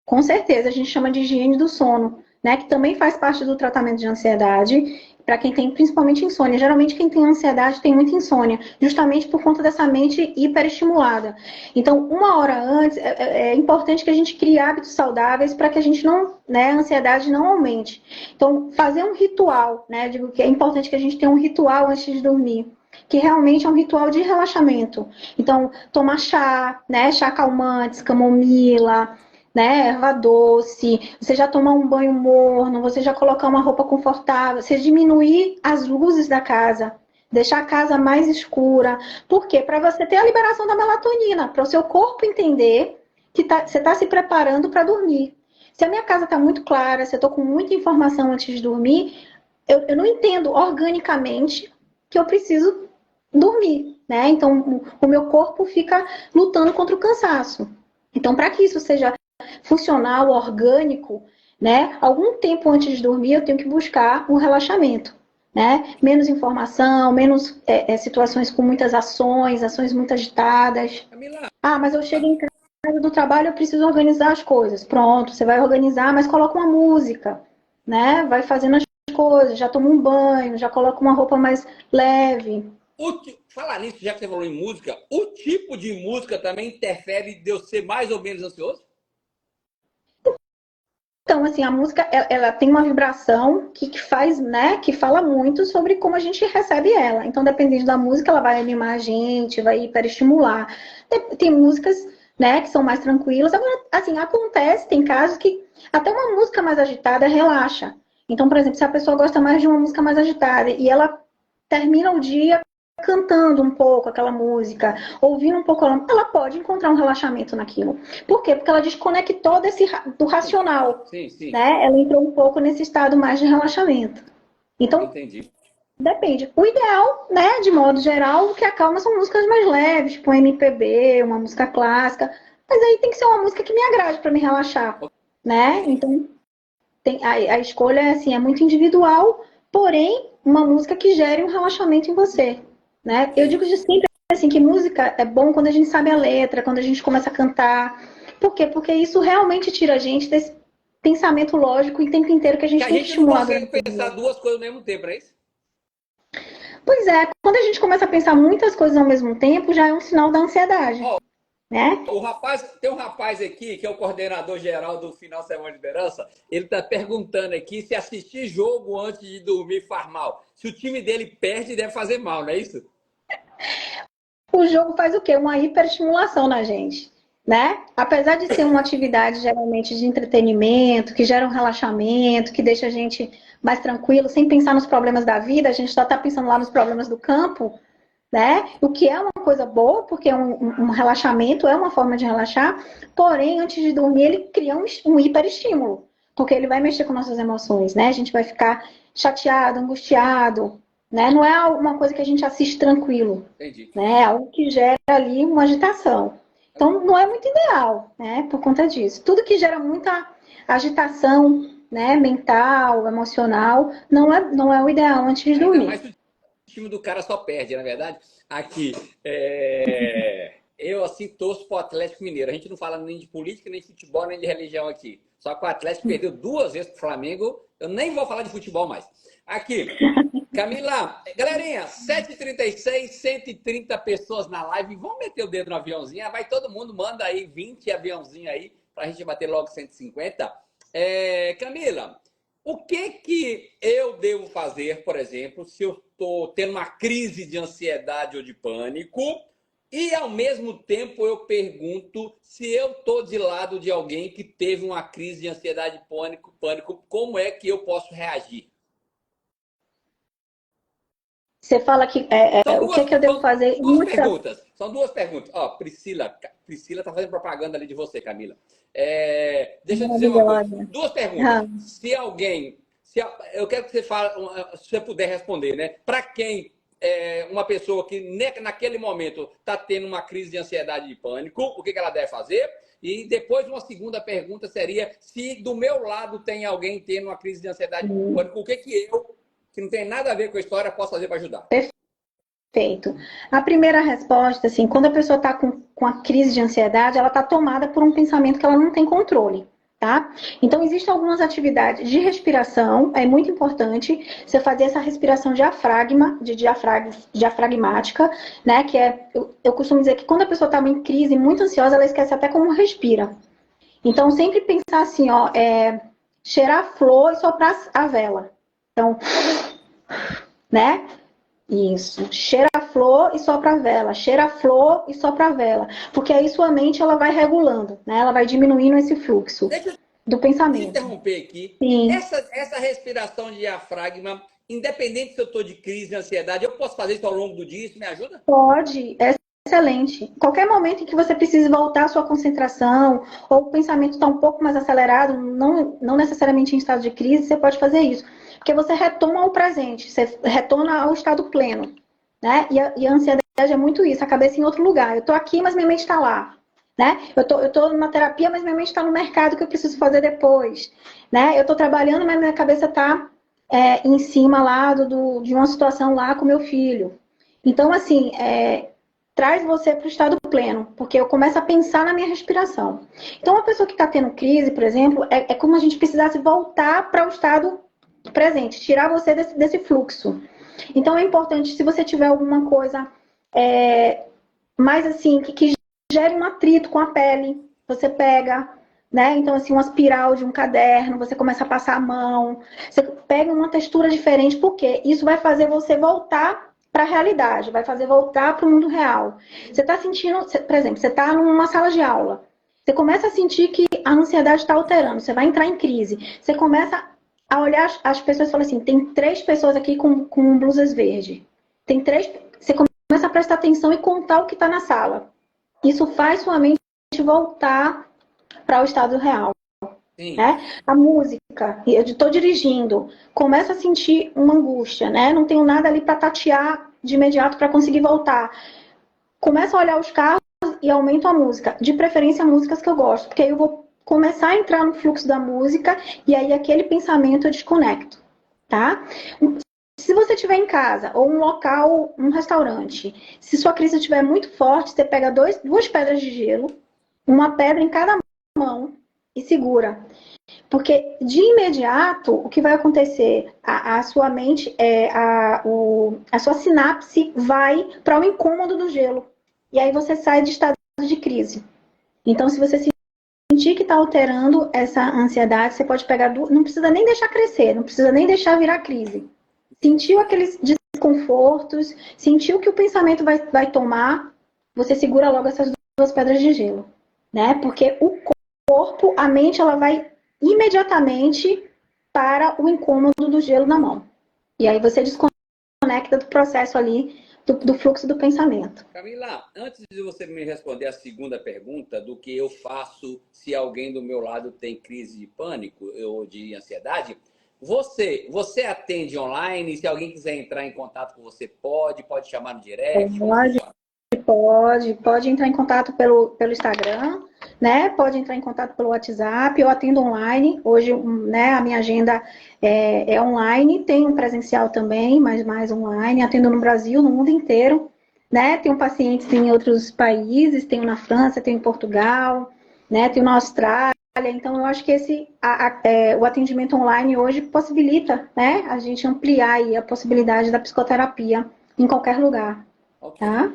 Com certeza, a gente chama de higiene do sono, né? Que também faz parte do tratamento de ansiedade. para quem tem principalmente insônia. Geralmente quem tem ansiedade tem muita insônia, justamente por conta dessa mente hiperestimulada. Então, uma hora antes, é importante que a gente crie hábitos saudáveis para que a gente não, né, a ansiedade não aumente. Então, fazer um ritual, né? Eu digo que é importante que a gente tenha um ritual antes de dormir, que realmente é um ritual de relaxamento. Então, tomar chá, né? Chá calmantes, camomila, né, erva doce, você já tomar um banho morno, você já colocar uma roupa confortável, você diminuir as luzes da casa, deixar a casa mais escura. Por quê? Para você ter a liberação da melatonina, para o seu corpo entender que você está se preparando para dormir. Se a minha casa está muito clara, se eu estou com muita informação antes de dormir, eu não entendo organicamente que eu preciso dormir, né? Então, o meu corpo fica lutando contra o cansaço. Então, para que isso seja funcional, orgânico, né? Algum tempo antes de dormir eu tenho que buscar um relaxamento, né? Menos informação, menos situações com muitas ações muito agitadas. Camila, Ah, mas eu chego em casa do trabalho, eu preciso organizar as coisas. Pronto, você vai organizar, mas coloca uma música, né? Vai fazendo as coisas, já toma um banho, já coloca uma roupa mais leve. falar nisso, já que você falou em música, o tipo de música também interfere de eu ser mais ou menos ansioso? Então, assim, a música, ela tem uma vibração que faz, né, que fala muito sobre como a gente recebe ela. Então, dependendo da música, ela vai animar a gente, vai hiperestimular. Tem músicas, né, que são mais tranquilas. Agora, assim, acontece, tem casos que até uma música mais agitada relaxa. Então, por exemplo, se a pessoa gosta mais de uma música mais agitada e ela termina o dia cantando um pouco aquela música, ouvindo um pouco, ela pode encontrar um relaxamento naquilo. Por quê? Porque ela desconectou do racional, Sim, sim. né? Ela entrou um pouco nesse estado mais de relaxamento. Então, Entendi. depende. O ideal, né, de modo geral, o que acalma são músicas mais leves, tipo um MPB, uma música clássica. Mas aí tem que ser uma música que me agrade para me relaxar, né? Então, a escolha assim, é muito individual, porém, uma música que gere um relaxamento em você, né? Eu digo de sempre assim, que música é bom quando a gente sabe a letra, quando a gente começa a cantar. Por quê? Porque isso realmente tira a gente desse pensamento lógico o tempo inteiro que a Que gente a tem que gente não estimular consegue durante o pensar dia. duas coisas ao mesmo tempo, é isso? Pois é, quando a gente começa a pensar muitas coisas ao mesmo tempo, já é um sinal da ansiedade, Ó, né? o rapaz, tem um rapaz aqui, que é o coordenador geral do Final de Semana de Liderança, ele está perguntando aqui se assistir jogo antes de dormir faz mal. Se o time dele perde, deve fazer mal, não é isso? O jogo faz o quê? Uma hiperestimulação na gente, né? Apesar de ser uma atividade geralmente de entretenimento, que gera um relaxamento, que deixa a gente mais tranquilo, sem pensar nos problemas da vida, a gente só está pensando lá nos problemas do campo, né? O que é uma coisa boa, porque um relaxamento é uma forma de relaxar, porém, antes de dormir, ele cria um hiperestímulo, porque ele vai mexer com nossas emoções, né? A gente vai ficar chateado, angustiado, né? Não é uma coisa que a gente assiste tranquilo, Entendi. né? É algo que gera ali uma agitação. Então, não é muito ideal, né? Por conta disso. Tudo que gera muita agitação, né? Mental, emocional, não é o ideal antes de Ainda mais dormir. se o time do cara só perde, na verdade. Aqui, eu assim torço pro Atlético Mineiro. A gente não fala nem de política, nem de futebol, nem de religião aqui. Só que o Atlético perdeu duas vezes pro Flamengo. Eu nem vou falar de futebol mais. Aqui, Camila, galerinha, 7h36, 130 pessoas na live. Vamos meter o dedo no aviãozinho. Vai todo mundo, manda aí 20 aviãozinhos aí pra gente bater logo 150. Camila, o que que eu devo fazer, por exemplo, se eu estou tendo uma crise de ansiedade ou de pânico e, ao mesmo tempo, eu pergunto se eu estou de lado de alguém que teve uma crise de ansiedade e pânico, como é que eu posso reagir? Você fala que São o que duas, é que eu devo são fazer? duas perguntas. São duas perguntas. Ó, Priscila tá fazendo propaganda ali de você, Camila. Deixa eu dizer uma coisa. Maravilhosa. Duas perguntas. Ah, Se alguém, eu quero que você fale, se você puder responder, né? Para quem uma pessoa que naquele momento está tendo uma crise de ansiedade e de pânico, o que ela deve fazer? E depois uma segunda pergunta seria se do meu lado tem alguém tendo uma crise de ansiedade e pânico, o que eu, que não tem nada a ver com a história, posso fazer para ajudar? perfeito. A primeira resposta, assim, quando a pessoa está com a crise de ansiedade, ela está tomada por um pensamento que ela não tem controle, tá? Então, existem algumas atividades de respiração, é muito importante você fazer essa respiração diafragmática, né? Que eu costumo dizer que quando a pessoa está em crise, muito ansiosa, ela esquece até como respira. Então, sempre pensar assim, ó, cheirar a flor e soprar a vela. Então, né? Isso. Cheira a flor e sopra a vela. Cheira a flor e sopra a vela. Porque aí sua mente ela vai regulando, né? Ela vai diminuindo esse fluxo Deixa eu do te pensamento. interromper aqui. Sim. Essa respiração de diafragma, independente se eu estou de crise, de ansiedade, eu posso fazer isso ao longo do dia? Isso me ajuda? Pode, é excelente. Qualquer momento em que você precise voltar à sua concentração, ou o pensamento está um pouco mais acelerado, não necessariamente em estado de crise, você pode fazer isso. Porque você retoma o presente, você retorna ao estado pleno. Né? E a ansiedade é muito isso, a cabeça em outro lugar. Eu estou aqui, mas minha mente está lá. Né? Eu tô na terapia, mas minha mente está no mercado que eu preciso fazer depois. Né? Eu estou trabalhando, mas minha cabeça está em cima lá de uma situação lá com meu filho. Então, assim, traz você para o estado pleno, porque eu começo a pensar na minha respiração. Então, uma pessoa que está tendo crise, por exemplo, é como a gente precisasse voltar para o estado presente, tirar você desse fluxo. Então, é importante, se você tiver alguma coisa mais assim, que gere um atrito com a pele, você pega, né? Então, assim, uma espiral de um caderno, você começa a passar a mão, você pega uma textura diferente, porque isso vai fazer você voltar para a realidade, vai fazer voltar para o mundo real. Você está sentindo, por exemplo, você está numa sala de aula, você começa a sentir que a ansiedade está alterando, você vai entrar em crise, você começa a olhar as pessoas e falar assim, tem 3 pessoas aqui com blusas verdes, tem 3, você começa a prestar atenção e contar o que está na sala. Isso faz sua mente voltar para o estado real. Né? A música, eu estou dirigindo, começa a sentir uma angústia, né? Não tenho nada ali para tatear de imediato para conseguir voltar. Começa a olhar os carros e aumento a música, de preferência músicas que eu gosto, porque aí eu vou começar a entrar no fluxo da música e aí aquele pensamento eu desconecto, tá? Se você estiver em casa, ou um local, um restaurante, se sua crise estiver muito forte, você pega 2 pedras de gelo, uma pedra em cada mão e segura. Porque de imediato, o que vai acontecer? A sua mente, a sua sinapse vai para o incômodo do gelo. E aí você sai de estado de crise. Então, se você sentir que está alterando essa ansiedade, você pode pegar, não precisa nem deixar crescer, não precisa nem deixar virar crise. Sentiu aqueles desconfortos, sentiu que o pensamento vai tomar, você segura logo essas 2 pedras de gelo, né? Porque o corpo, a mente, ela vai imediatamente para o incômodo do gelo na mão. E aí você desconecta do processo ali, do fluxo do pensamento. Camila, antes de você me responder a segunda pergunta do que eu faço se alguém do meu lado tem crise de pânico ou de ansiedade, você atende online? Se alguém quiser entrar em contato com você, pode chamar no direct? Pode entrar em contato pelo Instagram, né? Pode entrar em contato pelo WhatsApp, eu atendo online. Hoje, né, a minha agenda é online, tem um presencial também, mas mais online. Atendo no Brasil, no mundo inteiro, né? Tenho pacientes em outros países, tenho na França, tenho em Portugal, né? Tenho na Austrália. Então, eu acho que o atendimento online hoje possibilita, né, a gente ampliar aí a possibilidade da psicoterapia em qualquer lugar. Okay. Tá?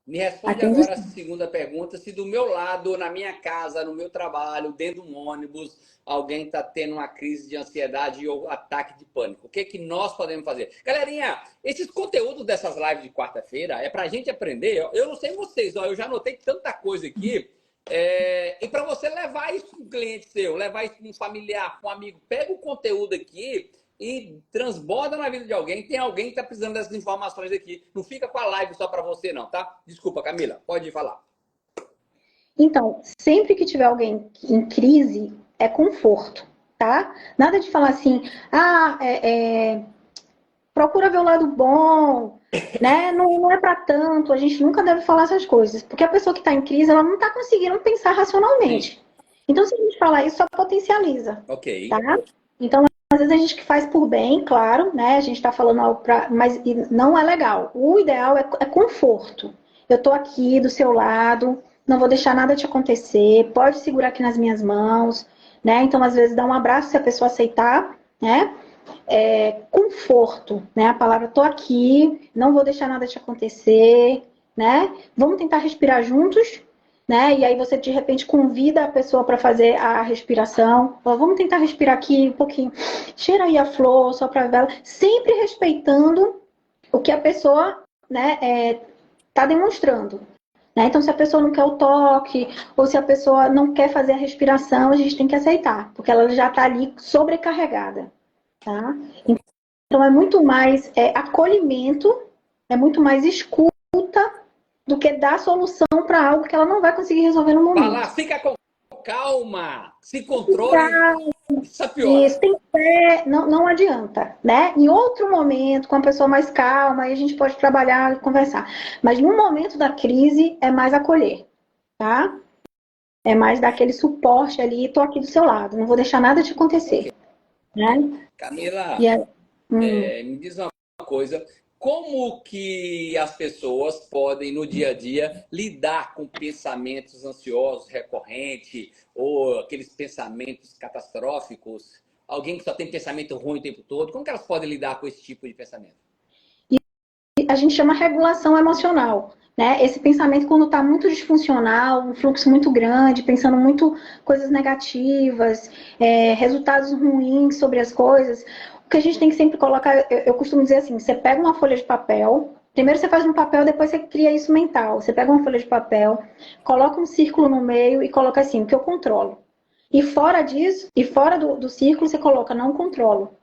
Me responde agora a segunda pergunta. Se do meu lado, na minha casa, no meu trabalho, dentro de um ônibus, alguém está tendo uma crise de ansiedade ou ataque de pânico, o que que nós podemos fazer? Galerinha, esses conteúdos dessas lives de quarta-feira é para a gente aprender. Eu não sei vocês, eu já anotei tanta coisa aqui. E para você levar isso para um cliente seu, levar isso para um familiar, para um amigo, pega o conteúdo aqui e transborda na vida de alguém. Tem alguém que está precisando dessas informações aqui. Não fica com a live só para você, não, tá? Desculpa, Camila, pode falar. Então, sempre que tiver alguém em crise, é conforto, tá? Nada de falar assim, procura ver o lado bom, né? Não é para tanto, a gente nunca deve falar essas coisas, porque a pessoa que está em crise, ela não está conseguindo pensar racionalmente. Sim. Então, se a gente falar isso, só potencializa. Ok. Tá? Então, às vezes a gente faz por bem, claro, né? A gente está falando algo mas não é legal. O ideal é conforto. Eu estou aqui do seu lado, não vou deixar nada te acontecer, pode segurar aqui nas minhas mãos, né? Então, às vezes, dá um abraço se a pessoa aceitar, né? Conforto, né? A palavra tô aqui, não vou deixar nada te acontecer, né? Vamos tentar respirar juntos, né? E aí você de repente convida a pessoa para fazer a respiração. Fala, vamos tentar respirar aqui um pouquinho. Cheira aí a flor, só para vela, sempre respeitando o que a pessoa, né, tá demonstrando. Né? Então, se a pessoa não quer o toque, ou se a pessoa não quer fazer a respiração, a gente tem que aceitar, porque ela já está ali sobrecarregada. Tá? Então, é muito mais acolhimento, é muito mais escuta do que dar solução para algo que ela não vai conseguir resolver no Falar, momento. fica com calma, se controle, isso piora. Isso, tem fé, não adianta, né? Em outro momento, com a pessoa mais calma, aí a gente pode trabalhar e conversar. Mas no momento da crise, é mais acolher, tá? É mais dar aquele suporte ali, tô aqui do seu lado, não vou deixar nada te acontecer, Ok. né? Camila, E aí, me diz uma coisa, como que as pessoas podem, no dia a dia, lidar com pensamentos ansiosos recorrentes ou aqueles pensamentos catastróficos? Alguém que só tem pensamento ruim o tempo todo, como que elas podem lidar com esse tipo de pensamento? a gente chama regulação emocional. Né? Esse pensamento, quando está muito disfuncional, um fluxo muito grande, pensando muito coisas negativas, resultados ruins sobre as coisas, o que a gente tem que sempre colocar, eu costumo dizer assim, você pega uma folha de papel, primeiro você faz um papel, depois você cria isso mental. Você pega uma folha de papel, coloca um círculo no meio e coloca assim, o que eu controlo. E fora disso, e fora do círculo, você coloca não controlo.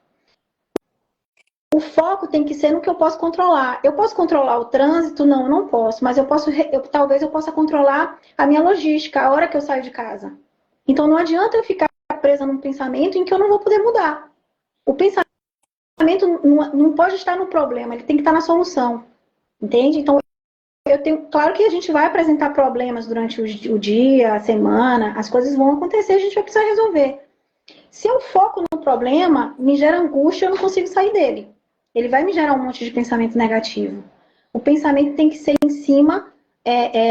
O foco tem que ser no que eu posso controlar. Eu posso controlar o trânsito? Não, eu não posso. Mas talvez eu possa controlar a minha logística, a hora que eu saio de casa. Então não adianta eu ficar presa num pensamento em que eu não vou poder mudar. O pensamento não pode estar no problema, ele tem que estar na solução. Entende? Então claro que a gente vai apresentar problemas durante o dia, a semana, as coisas vão acontecer, a gente vai precisar resolver. Se eu foco no problema, me gera angústia, eu não consigo sair dele. Ele vai me gerar um monte de pensamento negativo. O pensamento tem que ser em cima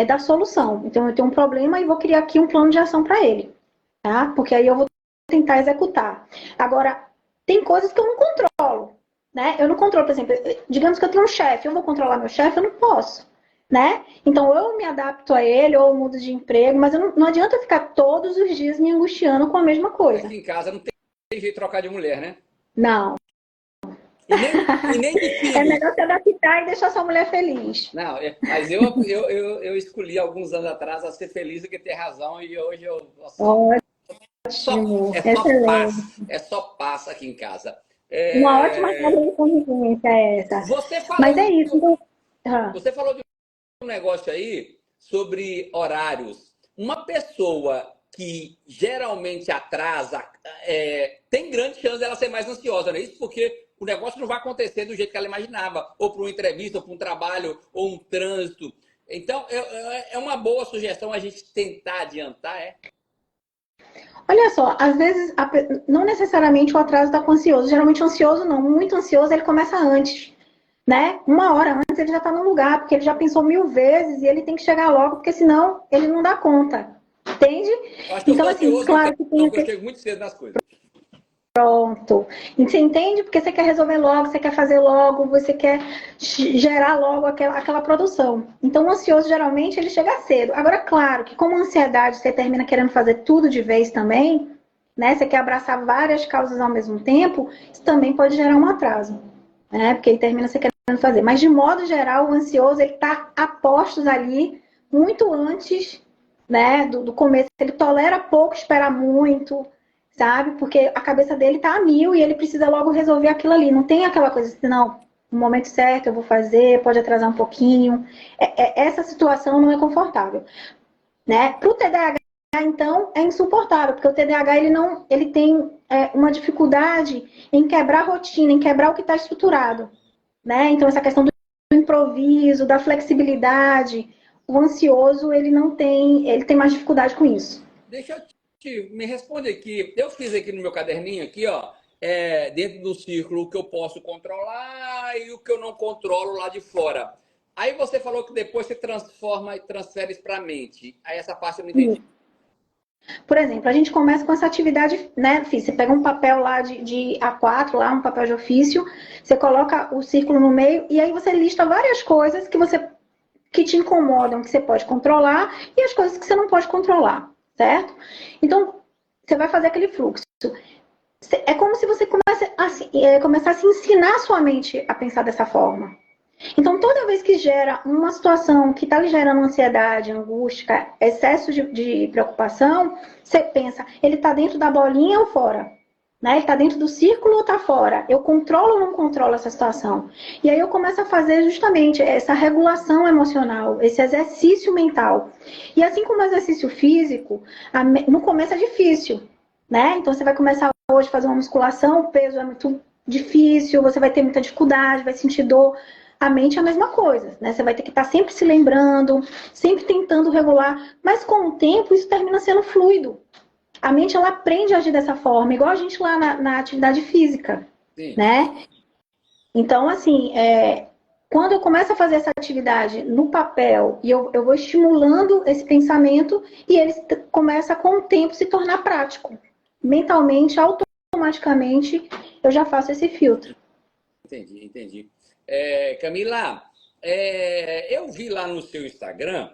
da solução. Então, eu tenho um problema e vou criar aqui um plano de ação para ele. Tá? Porque aí eu vou tentar executar. Agora, tem coisas que eu não controlo. Né? Eu não controlo, por exemplo, digamos que eu tenho um chefe, eu vou controlar meu chefe? Eu não posso. Né? Então, ou eu me adapto a ele, ou eu mudo de emprego, mas não adianta ficar todos os dias me angustiando com a mesma coisa. Aqui em casa não tem jeito de trocar de mulher, né? Não. E nem de É filhos. melhor se adaptar e deixar sua mulher feliz. Não, mas eu escolhi alguns anos atrás a ser feliz do que ter razão e hoje eu Ótimo, é só excelente. paz, é só paz aqui em casa. Uma ótima regra É, de convivência é essa. você Mas falou é de, isso. Então, você falou de um negócio aí sobre horários. Uma pessoa que geralmente atrasa tem grande chance dela ser mais ansiosa, não é isso? Porque o negócio não vai acontecer do jeito que ela imaginava, ou para uma entrevista, ou para um trabalho, ou um trânsito. Então, é uma boa sugestão a gente tentar adiantar, é? olha só, às vezes, não necessariamente o atraso está com ansioso. Geralmente, o ansioso não. Muito ansioso, ele começa antes. Né? Uma hora antes ele já está no lugar, porque ele já pensou 1000 vezes e ele tem que chegar logo, porque senão ele não dá conta. Entende? Eu acho que eu Então, sou assim, ansioso, claro que tem então, porque eu esse chego muito cedo nas coisas. pronto. E você entende porque você quer resolver logo, você quer fazer logo, você quer gerar logo aquela produção. Então, o ansioso, geralmente, ele chega cedo. Agora, claro que como a ansiedade você termina querendo fazer tudo de vez também, né? Você quer abraçar várias causas ao mesmo tempo, isso também pode gerar um atraso, né? Porque ele termina você querendo fazer. Mas, de modo geral, o ansioso, ele está a postos ali muito antes, né, do começo. Ele tolera pouco, espera muito, sabe? Porque a cabeça dele tá a mil e ele precisa logo resolver aquilo ali. Não tem aquela coisa assim, não, no momento certo eu vou fazer, pode atrasar um pouquinho. Essa situação não é confortável, né? Para o TDAH, então, é insuportável, porque o TDAH ele tem uma dificuldade em quebrar a rotina, em quebrar o que está estruturado, né? Então, essa questão do improviso, da flexibilidade, o ansioso, ele tem mais dificuldade com isso. Deixa eu me responde aqui. Eu fiz aqui no meu caderninho aqui, ó, dentro do círculo o que eu posso controlar e o que eu não controlo lá de fora. Aí você falou que depois você transforma e transfere isso para a mente. Aí essa parte eu não entendi. Por exemplo, a gente começa com essa atividade, né, Fih? Você pega um papel lá de A4, lá, um papel de ofício, você coloca o círculo no meio e aí você lista várias coisas que te incomodam, que você pode controlar e as coisas que você não pode controlar, certo? Então, você vai fazer aquele fluxo. É como se você começasse a ensinar a sua mente a pensar dessa forma. Então, toda vez que gera uma situação que está lhe gerando ansiedade, angústia, excesso de preocupação, você pensa, ele está dentro da bolinha ou fora? Né? Ele está dentro do círculo ou está fora? Eu controlo ou não controlo essa situação? E aí eu começo a fazer justamente essa regulação emocional, esse exercício mental. E assim como o exercício físico, no começo é difícil, né? Então você vai começar hoje a fazer uma musculação, o peso é muito difícil, você vai ter muita dificuldade, vai sentir dor. A mente é a mesma coisa, né? Você vai ter que estar sempre se lembrando, sempre tentando regular, mas com o tempo isso termina sendo fluido. A mente, ela aprende a agir dessa forma, igual a gente lá na atividade física, Sim. né? Então, assim, quando eu começo a fazer essa atividade no papel e eu vou estimulando esse pensamento e ele começa com o tempo se tornar prático. Mentalmente, automaticamente, eu já faço esse filtro. Entendi. Camila, eu vi lá no seu Instagram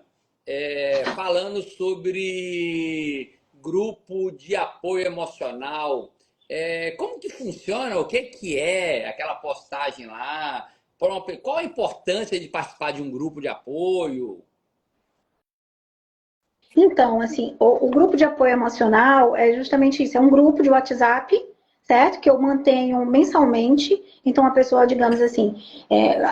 falando sobre grupo de apoio emocional. Como que funciona? O que é aquela postagem lá? Qual a importância de participar de um grupo de apoio? Então, assim, o grupo de apoio emocional é justamente isso, é um grupo de WhatsApp, certo? Que eu mantenho mensalmente. Então, a pessoa, digamos assim,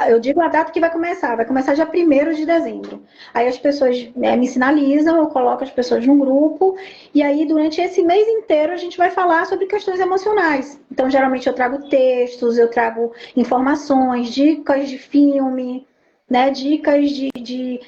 eu digo a data que vai começar dia 1º de dezembro. Aí as pessoas me sinalizam, eu coloco as pessoas no grupo, e aí durante esse mês inteiro a gente vai falar sobre questões emocionais. Então, geralmente eu trago textos, eu trago informações, dicas de filme, né, dicas de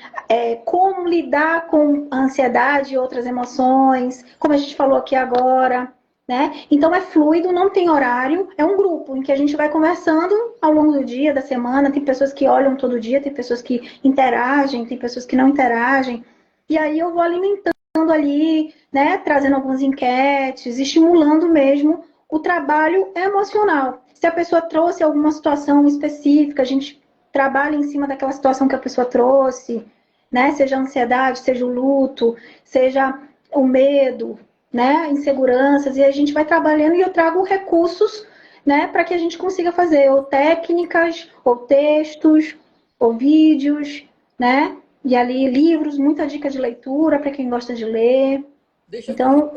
como lidar com a ansiedade e outras emoções, como a gente falou aqui agora, né? Então é fluido, não tem horário, é um grupo em que a gente vai conversando ao longo do dia, da semana, tem pessoas que olham todo dia, tem pessoas que interagem, tem pessoas que não interagem, e aí eu vou alimentando ali, né, trazendo algumas enquetes, estimulando mesmo o trabalho emocional. Se a pessoa trouxe alguma situação específica, a gente trabalha em cima daquela situação que a pessoa trouxe, né? Seja a ansiedade, seja o luto, seja o medo, né? Inseguranças, e a gente vai trabalhando e eu trago recursos, né? Para que a gente consiga fazer ou técnicas, ou textos, ou vídeos, né? E ali livros, muita dica de leitura para quem gosta de ler. Deixa eu te Então,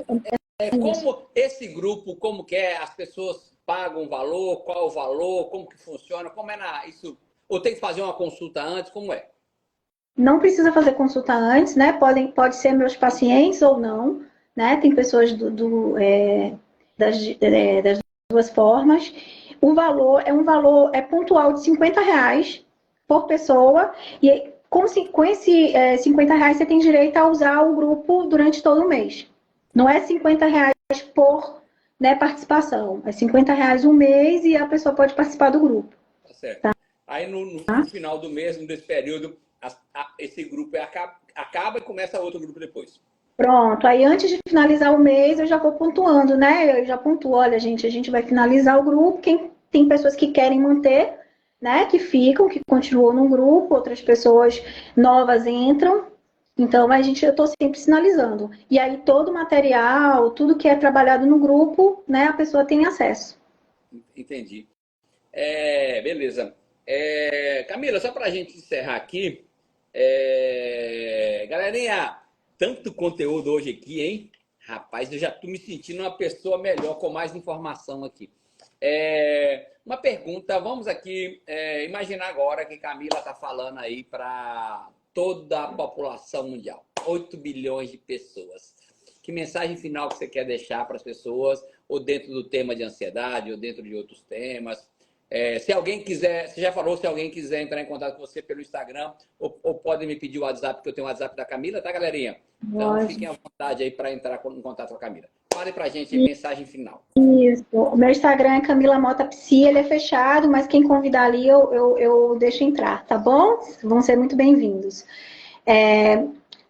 isso. como esse grupo, como que é? As pessoas pagam valor? Qual o valor? Como que funciona? Como é isso? Ou tem que fazer uma consulta antes? Como é? Não precisa fazer consulta antes, né? Pode ser meus pacientes ou não, né? Tem pessoas das duas formas. O valor é um valor pontual de R$ 50 por pessoa. E com esse R$ 50 você tem direito a usar o grupo durante todo o mês. Não é R$ 50 por, né, participação. É R$ 50 um mês e a pessoa pode participar do grupo. Tá certo. Aí no final do mês, desse período, esse grupo acaba e começa outro grupo depois. Pronto, aí antes de finalizar o mês eu já vou pontuando, né? Eu já pontuo, olha, gente, a gente vai finalizar o grupo. Tem pessoas que querem manter, né? Que ficam, que continuam no grupo, outras pessoas novas entram. Então eu estou sempre sinalizando. E aí todo o material, tudo que é trabalhado no grupo, né? A pessoa tem acesso. Entendi. Beleza. Camila, só para a gente encerrar aqui, galerinha, tanto conteúdo hoje aqui, hein? Rapaz, eu já estou me sentindo uma pessoa melhor, com mais informação aqui. Uma pergunta, vamos aqui imaginar agora que Camila está falando aí para toda a população mundial, 8 bilhões de pessoas. Que mensagem final que você quer deixar para as pessoas, ou dentro do tema de ansiedade, ou dentro de outros temas? Se alguém quiser, você já falou, se alguém quiser entrar em contato com você pelo Instagram, ou podem me pedir o WhatsApp, porque eu tenho o WhatsApp da Camila, tá, galerinha? Então, fiquem à vontade aí para entrar em contato com a Camila. Fale pra gente a mensagem final. Isso. O meu Instagram é Camila Mota Psi, ele é fechado, mas quem convidar ali eu deixo entrar, tá bom? Vão ser muito bem-vindos.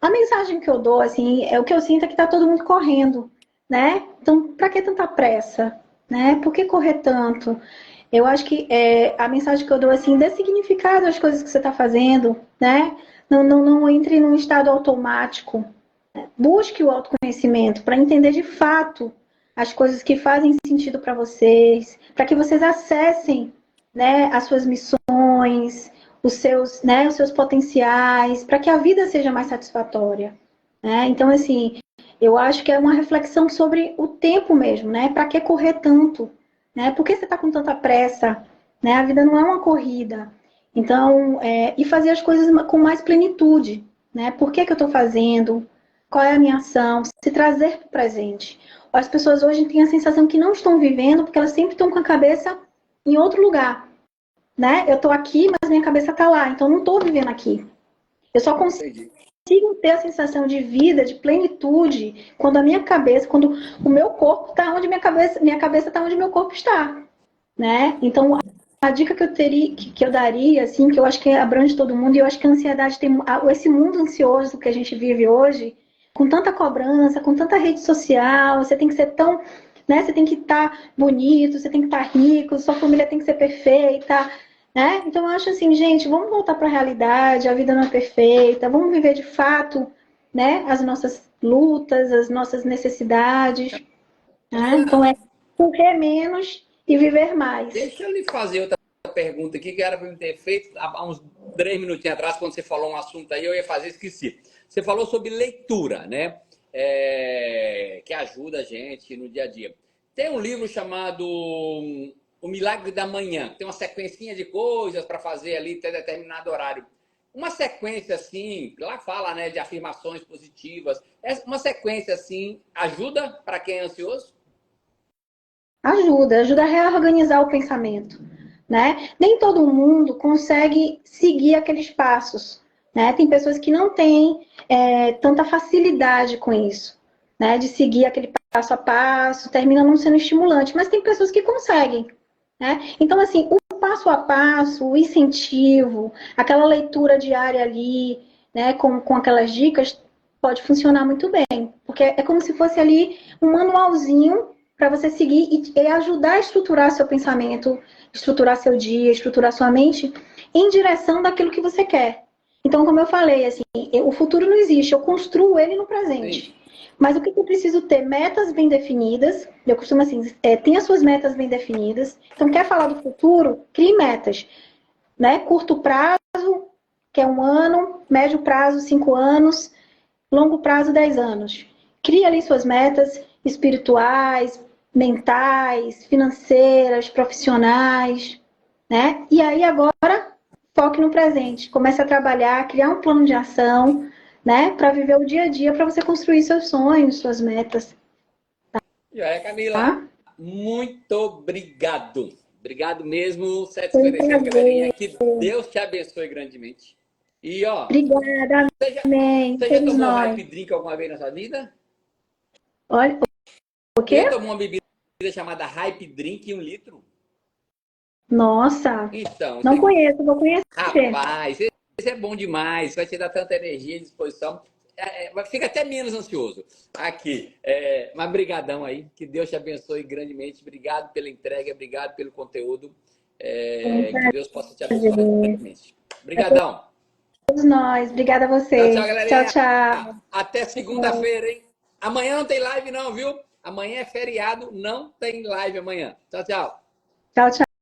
A mensagem que eu dou, assim, é o que eu sinto é que tá todo mundo correndo, né? Então, para que tanta pressa, né? Por que correr tanto? Eu acho que a mensagem que eu dou, assim, dê significado às coisas que você está fazendo, né? Não entre num estado automático. Busque o autoconhecimento para entender de fato as coisas que fazem sentido para vocês, para que vocês acessem, né, as suas missões, os seus potenciais, para que a vida seja mais satisfatória, né? Então, assim, eu acho que é uma reflexão sobre o tempo mesmo, né? Para que correr tanto, né? Por que você está com tanta pressa, né? A vida não é uma corrida. Então, e fazer as coisas com mais plenitude, né? Por que eu estou fazendo? Qual é a minha ação? Se trazer para o presente. As pessoas hoje têm a sensação que não estão vivendo porque elas sempre estão com a cabeça em outro lugar, né? Eu estou aqui, mas minha cabeça está lá, então não estou vivendo aqui. Eu só consigo ter a sensação de vida, de plenitude, quando a minha cabeça, quando o meu corpo está onde minha cabeça está onde meu corpo está, né? Então, a dica que eu daria, assim, que eu acho que abrange todo mundo, e eu acho que a ansiedade tem esse mundo ansioso que a gente vive hoje, com tanta cobrança, com tanta rede social, você tem que ser tão, né? Você tem que estar bonito, você tem que estar rico, sua família tem que ser perfeita, né? Então eu acho assim, gente, vamos voltar para a realidade, a vida não é perfeita, vamos viver de fato, né? As nossas lutas, as nossas necessidades, né? Então é correr menos e viver mais. Deixa eu lhe fazer outra pergunta aqui, que era para eu ter feito há uns 3 minutinhos atrás, quando você falou um assunto aí, eu ia fazer, esqueci. Você falou sobre leitura, né? Que ajuda a gente no dia a dia. Tem um livro chamado O Milagre da Manhã. Tem uma sequencinha de coisas para fazer ali até determinado horário. Uma sequência assim, lá fala, né, de afirmações positivas. Uma sequência assim ajuda para quem é ansioso? Ajuda a reorganizar o pensamento, né? Nem todo mundo consegue seguir aqueles passos, né? Tem pessoas que não têm tanta facilidade com isso, né? De seguir aquele passo a passo, termina não sendo estimulante, mas tem pessoas que conseguem, né? Então, assim, o passo a passo, o incentivo, aquela leitura diária ali, né? Com aquelas dicas, pode funcionar muito bem, porque é como se fosse ali um manualzinho para você seguir e ajudar a estruturar seu pensamento, estruturar seu dia, estruturar sua mente em direção daquilo que você quer. Então, como eu falei, assim, o futuro não existe, eu construo ele no presente. Sim. Mas o que eu preciso ter? Metas bem definidas. Eu costumo assim, tenha suas metas bem definidas. Então, quer falar do futuro? Crie metas, né? Curto prazo, que é 1 ano, médio prazo, 5 anos, longo prazo, 10 anos. Crie ali suas metas espirituais, mentais, financeiras, profissionais, né? E aí agora foque no presente, comece a trabalhar, criar um plano de ação, né? Para viver o dia a dia, para você construir seus sonhos, suas metas. E aí, Camila, Tá? muito obrigado. Obrigado mesmo, 7h57, galerinha. Que Deus te abençoe grandemente. E ó, Obrigada, amém. você já Todos tomou nós. Hype Drink alguma vez na sua vida? Olha, o Você quê? já tomou uma bebida chamada Hype Drink 1 litro? Nossa, Então, não conheço, vou conhecer. rapaz, esse é bom demais, vai te dar tanta energia e disposição. Fica até menos ansioso. Aqui, mas brigadão aí, que Deus te abençoe grandemente. Obrigado pela entrega, obrigado pelo conteúdo. Que Deus possa te abençoar grandemente. Obrigadão. Todos nós. Obrigada a Tchau, vocês. tchau, galerinha. Tchau, tchau. Até segunda-feira, hein? Amanhã não tem live não, viu? Amanhã é feriado, não tem live amanhã. Tchau, tchau. Tchau, tchau.